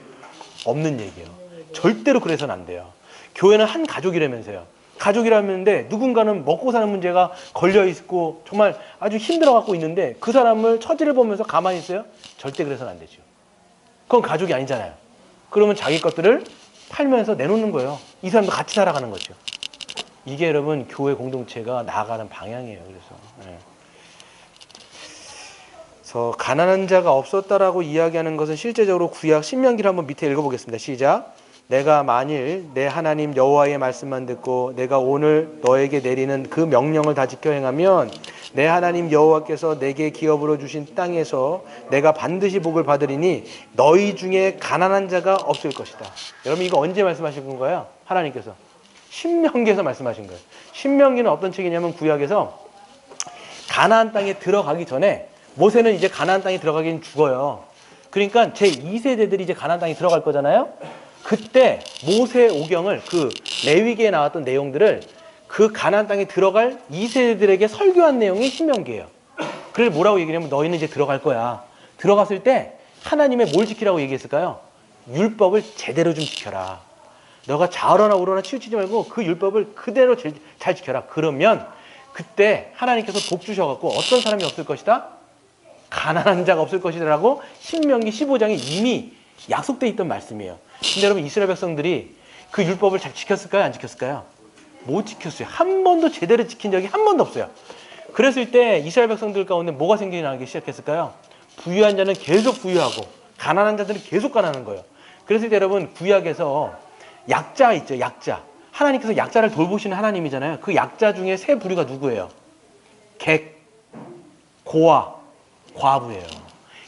없는 얘기예요. 절대로 그래서는 안 돼요. 교회는 한 가족이라면서요. 가족이라는데 누군가는 먹고 사는 문제가 걸려 있고 정말 아주 힘들어 갖고 있는데 그 사람을 처지를 보면서 가만히 있어요? 절대 그래서는 안 되죠. 그건 가족이 아니잖아요. 그러면 자기 것들을 팔면서 내놓는 거예요. 이 사람도 같이 살아가는 거죠. 이게 여러분 교회 공동체가 나아가는 방향이에요. 그래서 가난한 자가 없었다라고 이야기하는 것은 실제적으로 구약 신명기를 한번 밑에 읽어보겠습니다. 시작. 내가 만일 내 하나님 여호와의 말씀만 듣고 내가 오늘 너에게 내리는 그 명령을 다 지켜 행하면 내 하나님 여호와께서 내게 기업으로 주신 땅에서 내가 반드시 복을 받으리니 너희 중에 가난한 자가 없을 것이다. 여러분 이거 언제 말씀하신 건가요? 하나님께서 신명기에서 말씀하신 거예요. 신명기는 어떤 책이냐면 구약에서 가나안 땅에 들어가기 전에 모세는 이제 가나안 땅에 들어가긴 죽어요. 그러니까 제 2세대들이 이제 가나안 땅에 들어갈 거잖아요. 그때 모세 오경을 그 레위기에 나왔던 내용들을 그 가나안 땅에 들어갈 2세대들에게 설교한 내용이 신명기예요. 그래서 뭐라고 얘기하냐면 너희는 이제 들어갈 거야. 들어갔을 때 하나님의 뭘 지키라고 얘기했을까요? 율법을 제대로 좀 지켜라. 너가 좌우로나 우로나 치우치지 말고 그 율법을 그대로 잘 지켜라. 그러면 그때 하나님께서 복 주셔갖고 어떤 사람이 없을 것이다? 가난한 자가 없을 것이라고 신명기 15장에 이미 약속되어 있던 말씀이에요. 근데 여러분 이스라엘 백성들이 그 율법을 잘 지켰을까요? 안 지켰을까요? 못 지켰어요. 한 번도 제대로 지킨 적이 한 번도 없어요. 그랬을 때 이스라엘 백성들 가운데 뭐가 생겨나기 시작했을까요? 부유한 자는 계속 부유하고 가난한 자들은 계속 가난한 거예요. 그랬을 때 여러분 구약에서 약자 있죠. 약자. 하나님께서 약자를 돌보시는 하나님이잖아요. 그 약자 중에 세 부류가 누구예요? 객, 고아, 과부예요.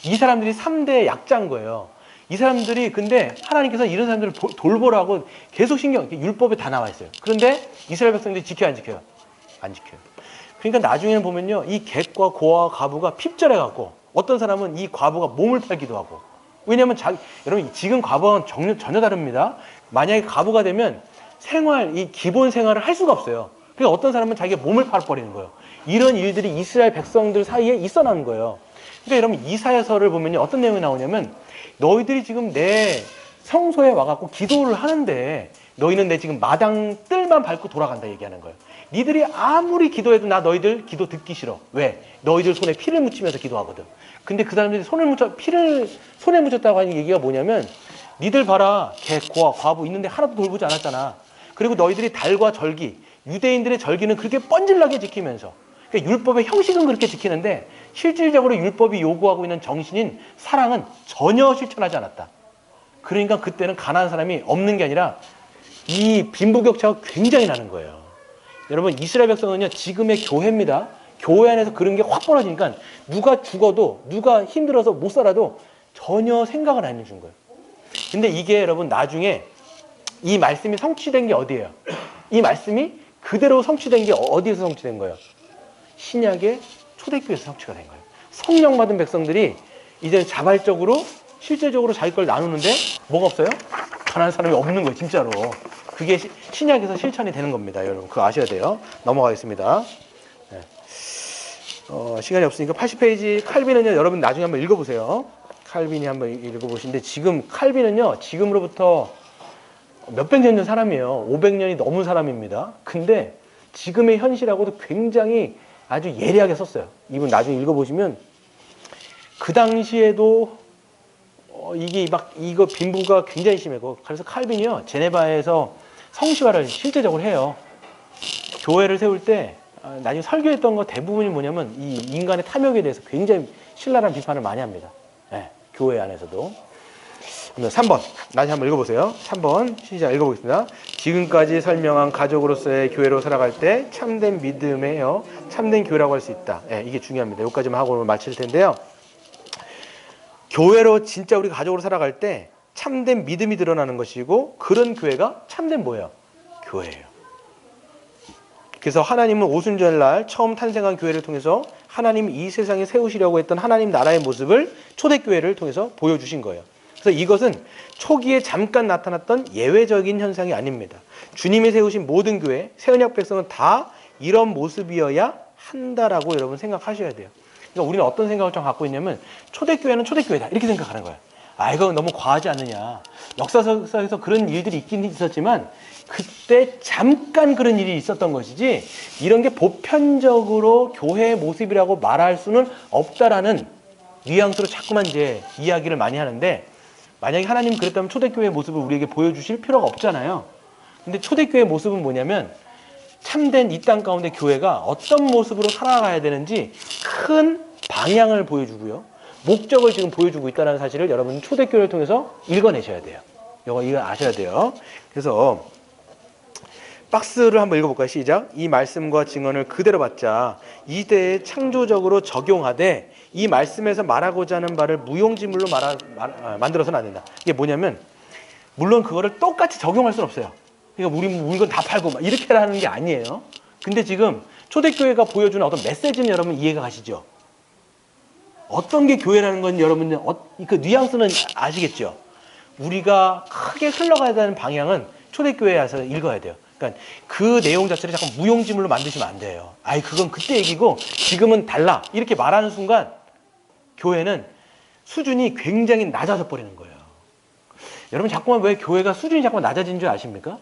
이 사람들이 3대 약자인 거예요. 이 사람들이 근데 하나님께서 이런 사람들을 돌보라고 계속 율법에 다 나와 있어요. 그런데 이스라엘 백성들이 지켜요, 안 지켜요? 안 지켜요. 그러니까 나중에는 보면요, 이 객과 고아와 과부가 핍절해갖고 어떤 사람은 이 과부가 몸을 팔기도 하고. 왜냐하면 여러분 지금 과부는 전혀 다릅니다. 만약에 과부가 되면 이 기본 생활을 할 수가 없어요. 그러니까 어떤 사람은 자기가 몸을 팔아버리는 거예요. 이런 일들이 이스라엘 백성들 사이에 있어나는 거예요. 그러니까 여러분 이사야서를 보면 어떤 내용이 나오냐면 너희들이 지금 내 성소에 와갖고 기도를 하는데 너희는 내 지금 마당 뜰만 밟고 돌아간다 얘기하는 거예요. 니들이 아무리 기도해도 나 너희들 기도 듣기 싫어. 왜? 너희들 손에 피를 묻히면서 기도하거든. 근데 그 사람들이 피를 손에 묻혔다고 하는 얘기가 뭐냐면 니들 봐라. 개, 고아, 과부 있는데 하나도 돌보지 않았잖아. 그리고 너희들이 달과 절기, 유대인들의 절기는 그렇게 뻔질나게 지키면서 그러니까 율법의 형식은 그렇게 지키는데 실질적으로 율법이 요구하고 있는 정신인 사랑은 전혀 실천하지 않았다. 그러니까 그때는 가난한 사람이 없는 게 아니라 이 빈부격차가 굉장히 나는 거예요. 여러분 이스라엘 백성은요 지금의 교회입니다. 교회 안에서 그런 게 확 벌어지니까 누가 죽어도 누가 힘들어서 못 살아도 전혀 생각을 안 해준 거예요. 근데 이게 여러분 나중에 이 말씀이 성취된 게 어디예요? 이 말씀이 그대로 성취된 게 어디에서 성취된 거예요? 신약의 초대교회에서 성취가 된 거예요. 성령 받은 백성들이 이제 자발적으로 실제적으로 자기 걸 나누는데 뭐가 없어요? 가난한 사람이 없는 거예요. 진짜로. 그게 신약에서 실천이 되는 겁니다. 여러분 그거 아셔야 돼요. 넘어가겠습니다. 네. 시간이 없으니까 80페이지 칼빈은요. 여러분 나중에 한번 읽어보세요. 칼빈이 한번 읽어보시는데 지금 칼빈은요. 지금으로부터 몇백 년 전 사람이에요. 500년이 넘은 사람입니다. 근데 지금의 현실하고도 굉장히 아주 예리하게 썼어요. 이분 나중에 읽어보시면 그 당시에도 이거 빈부가 굉장히 심하고 그래서 칼빈이요. 제네바에서 성시화를 실제적으로 해요. 교회를 세울 때 나중에 설교했던 거 대부분이 뭐냐면 이 인간의 탐욕에 대해서 굉장히 신랄한 비판을 많이 합니다. 네, 교회 안에서도. 3번 나중에 한번 읽어보세요. 3번 시작 읽어보겠습니다. 지금까지 설명한 가족으로서의 교회로 살아갈 때 참된 믿음에요. 참된 교회라고 할 수 있다. 네, 이게 중요합니다. 여기까지만 하고 오늘 마칠 텐데요. 교회로 진짜 우리가 가족으로 살아갈 때 참된 믿음이 드러나는 것이고 그런 교회가 참된 뭐예요? 교회예요. 그래서 하나님은 오순절날 처음 탄생한 교회를 통해서 하나님이 이 세상에 세우시려고 했던 하나님 나라의 모습을 초대교회를 통해서 보여주신 거예요. 그래서 이것은 초기에 잠깐 나타났던 예외적인 현상이 아닙니다. 주님이 세우신 모든 교회, 새언약 백성은 다 이런 모습이어야 한다라고 여러분 생각하셔야 돼요. 그러니까 우리는 어떤 생각을 좀 갖고 있냐면 초대교회는 초대교회다 이렇게 생각하는 거예요. 이거 너무 과하지 않느냐. 역사에서 그런 일들이 있긴 있었지만 그때 잠깐 그런 일이 있었던 것이지 이런 게 보편적으로 교회의 모습이라고 말할 수는 없다라는 뉘앙스로 자꾸만 이제 이야기를 많이 하는데 만약에 하나님 그랬다면 초대교회의 모습을 우리에게 보여주실 필요가 없잖아요. 근데 초대교회의 모습은 뭐냐면 참된 이 땅 가운데 교회가 어떤 모습으로 살아가야 되는지 큰 방향을 보여주고요. 목적을 지금 보여주고 있다는 사실을 여러분 초대교회를 통해서 읽어내셔야 돼요. 이거 아셔야 돼요. 그래서 박스를 한번 읽어볼까요? 시작. 이 말씀과 증언을 그대로 받자 이때에 창조적으로 적용하되 이 말씀에서 말하고자 하는 바를 무용지물로 만들어서는 안 된다. 이게 뭐냐면 물론 그거를 똑같이 적용할 수는 없어요. 그러니까 우리 물건 다 팔고 막 이렇게 하는 게 아니에요. 근데 지금 초대교회가 보여주는 어떤 메시지는 여러분 이해가 가시죠? 어떤 게 교회라는 건 여러분 그 뉘앙스는 아시겠죠? 우리가 크게 흘러가야 되는 방향은 초대교회에서 읽어야 돼요. 그러니까 그 내용 자체를 자꾸 무용지물로 만드시면 안 돼요. 그건 그때 얘기고 지금은 달라. 이렇게 말하는 순간 교회는 수준이 굉장히 낮아져 버리는 거예요. 여러분 자꾸만 왜 교회가 수준이 자꾸만 낮아지는 줄 아십니까?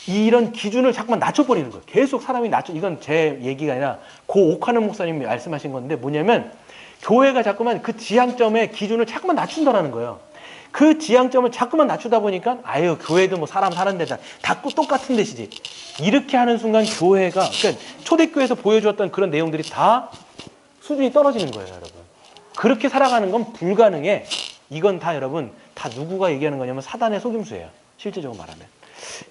이런 기준을 자꾸만 낮춰버리는 거예요. 계속 사람이 이건 제 얘기가 아니라 고 옥하는 목사님이 말씀하신 건데 뭐냐면 교회가 자꾸만 그 지향점의 기준을 자꾸만 낮춘다라는 거예요. 그 지향점을 자꾸만 낮추다 보니까 교회도 뭐 사람 사는 데다 다 똑같은 데시지. 이렇게 하는 순간 교회가 그러니까 초대교회에서 보여주었던 그런 내용들이 다 수준이 떨어지는 거예요, 여러분. 그렇게 살아가는 건 불가능해. 이건 다 여러분 다 누구가 얘기하는 거냐면 사단의 속임수예요. 실제적으로 말하면.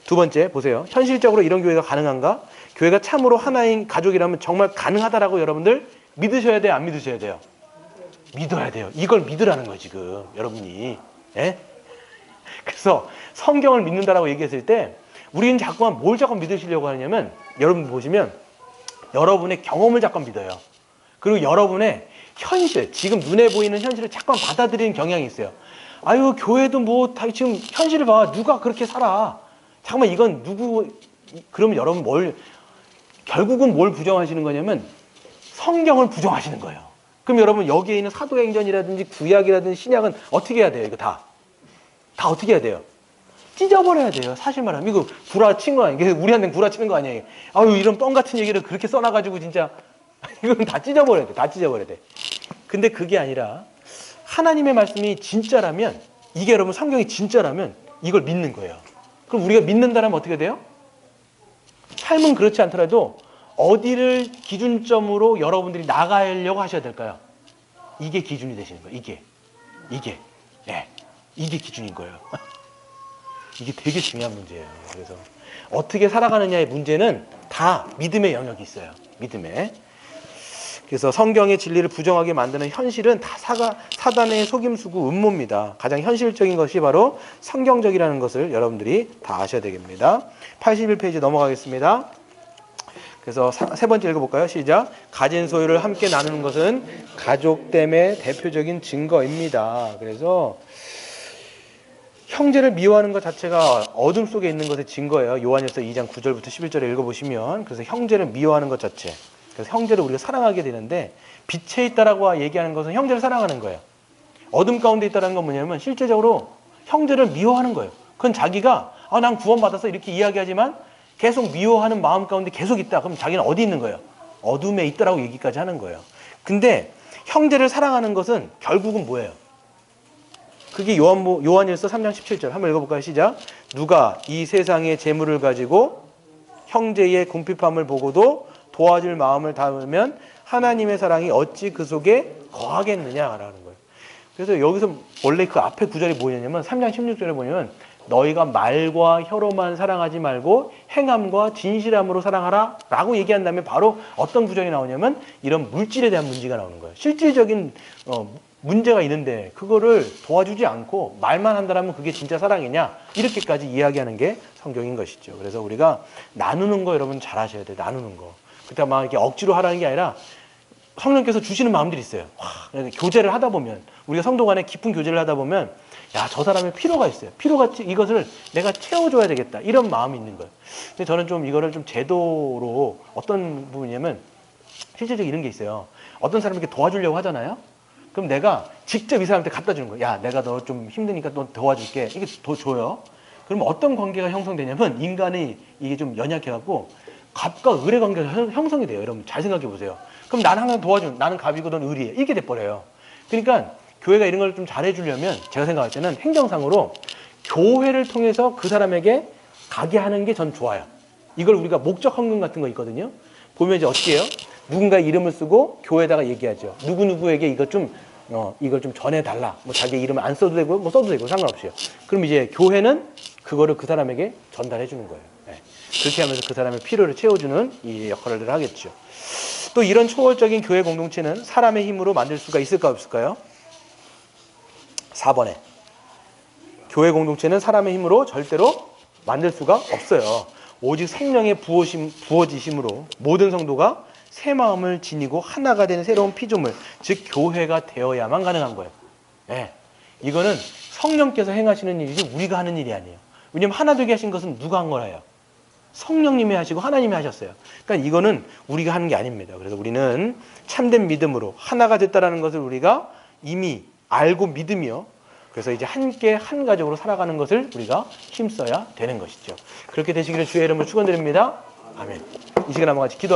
두 번째 보세요. 현실적으로 이런 교회가 가능한가? 교회가 참으로 하나인 가족이라면 정말 가능하다라고 여러분들 믿으셔야 돼요? 안 믿으셔야 돼요? 믿어야 돼요. 이걸 믿으라는 거예요, 지금 여러분이. 예? 그래서 성경을 믿는다라고 얘기했을 때 우리는 자꾸만 뭘 자꾸 믿으시려고 하냐면 여러분 보시면 여러분의 경험을 자꾸만 믿어요. 그리고 여러분의 현실, 지금 눈에 보이는 현실을 자꾸만 받아들이는 경향이 있어요. 교회도 뭐 다 지금 현실을 봐. 누가 그렇게 살아. 잠깐만 이건 그러면 여러분 결국은 뭘 부정하시는 거냐면 성경을 부정하시는 거예요. 그럼 여러분 여기에 있는 사도행전이라든지 구약이라든지 신약은 어떻게 해야 돼요? 이거 다 어떻게 해야 돼요? 찢어버려야 돼요. 사실 말하면 이거 구라친 거 아니에요? 우리한테는 구라치는 거 아니에요? 아유 이런 뻥 같은 얘기를 그렇게 써놔가지고 진짜 이건 다 찢어버려야 돼. 다 찢어버려야 돼. 근데 그게 아니라 하나님의 말씀이 진짜라면 이게 여러분 성경이 진짜라면 이걸 믿는 거예요. 그럼 우리가 믿는다면 어떻게 돼요? 삶은 그렇지 않더라도 어디를 기준점으로 여러분들이 나가려고 하셔야 될까요? 이게 기준이 되시는 거예요. 이게 기준인 거예요. 이게 되게 중요한 문제예요. 그래서 어떻게 살아가느냐의 문제는 다 믿음의 영역이 있어요. 믿음에. 그래서 성경의 진리를 부정하게 만드는 현실은 다 사단의 속임수고 음모입니다. 가장 현실적인 것이 바로 성경적이라는 것을 여러분들이 다 아셔야 되겠습니다. 81페이지 넘어가겠습니다. 그래서 세 번째 읽어볼까요? 시작. 가진 소유를 함께 나누는 것은 가족됨의 대표적인 증거입니다. 그래서 형제를 미워하는 것 자체가 어둠 속에 있는 것의 증거예요. 요한일서 2장 9절부터 11절에 읽어보시면 그래서 형제를 미워하는 것 자체, 그래서 형제를 우리가 사랑하게 되는데 빛에 있다라고 얘기하는 것은 형제를 사랑하는 거예요. 어둠 가운데 있다는 건 뭐냐면 실제적으로 형제를 미워하는 거예요. 그건 자기가 난 구원받았어 이렇게 이야기하지만 계속 미워하는 마음 가운데 계속 있다. 그럼 자기는 어디 있는 거예요? 어둠에 있다라고 얘기까지 하는 거예요. 근데 형제를 사랑하는 것은 결국은 뭐예요? 그게 요한일서 3장 17절 한번 읽어볼까요? 시작. 누가 이 세상의 재물을 가지고 형제의 궁핍함을 보고도 도와줄 마음을 담으면 하나님의 사랑이 어찌 그 속에 거하겠느냐라는 거예요. 그래서 여기서 원래 그 앞에 구절이 뭐냐면 3장 16절에 보면 너희가 말과 혀로만 사랑하지 말고 행함과 진실함으로 사랑하라 라고 얘기한 다음에 바로 어떤 구절이 나오냐면 이런 물질에 대한 문제가 나오는 거예요. 실질적인 문제가 있는데 그거를 도와주지 않고 말만 한다면 그게 진짜 사랑이냐 이렇게까지 이야기하는 게 성경인 것이죠. 그래서 우리가 나누는 거 여러분 잘 하셔야 돼요. 나누는 거. 그때 막 이렇게 억지로 하라는 게 아니라 성령께서 주시는 마음들이 있어요. 교제를 하다 보면 우리가 성도 간에 깊은 교제를 하다 보면 저 사람의 필요가 있어요. 필요가 이것을 내가 채워줘야 되겠다. 이런 마음이 있는 거예요. 근데 저는 좀 이거를 좀 제도로 어떤 부분이냐면 실제적으로 이런 게 있어요. 어떤 사람에게 도와주려고 하잖아요. 그럼 내가 직접 이 사람한테 갖다 주는 거야. 내가 너 좀 힘드니까 너 도와줄게. 이게 더 줘요. 그러면 어떤 관계가 형성되냐면 인간이 이게 좀 연약해갖고 갑과 을의 관계가 형성이 돼요. 여러분 잘 생각해 보세요. 그럼 나는 항상 도와준, 나는 갑이고 넌 을이에요. 이렇게 돼버려요. 그러니까 교회가 이런 걸 좀 잘해주려면 제가 생각할 때는 행정상으로 교회를 통해서 그 사람에게 가게 하는 게 전 좋아요. 이걸 우리가 목적 헌금 같은 거 있거든요. 보면 이제 어떻게 해요? 누군가의 이름을 쓰고 교회에다가 얘기하죠. 누구누구에게 이걸 좀 전해달라. 뭐 자기 이름을 안 써도 되고 뭐 써도 되고 상관없어요. 그럼 이제 교회는 그거를 그 사람에게 전달해 주는 거예요. 네. 그렇게 하면서 그 사람의 필요를 채워주는 이 역할을 하겠죠. 또 이런 초월적인 교회 공동체는 사람의 힘으로 만들 수가 있을까 없을까요? 4번에 교회 공동체는 사람의 힘으로 절대로 만들 수가 없어요. 오직 생명의 부어지심으로 모든 성도가 새 마음을 지니고 하나가 되는 새로운 피조물, 즉 교회가 되어야만 가능한 거예요. 네. 이거는 성령께서 행하시는 일이지 우리가 하는 일이 아니에요. 왜냐하면 하나 되게 하신 것은 누가 한 거예요? 성령님이 하시고 하나님이 하셨어요. 그러니까 이거는 우리가 하는 게 아닙니다. 그래서 우리는 참된 믿음으로 하나가 됐다라는 것을 우리가 이미 알고 믿으며 그래서 이제 함께 한 가족으로 살아가는 것을 우리가 힘써야 되는 것이죠. 그렇게 되시기를 주의 이름으로 축원드립니다. 아멘. 이 시간 한번 같이 기도.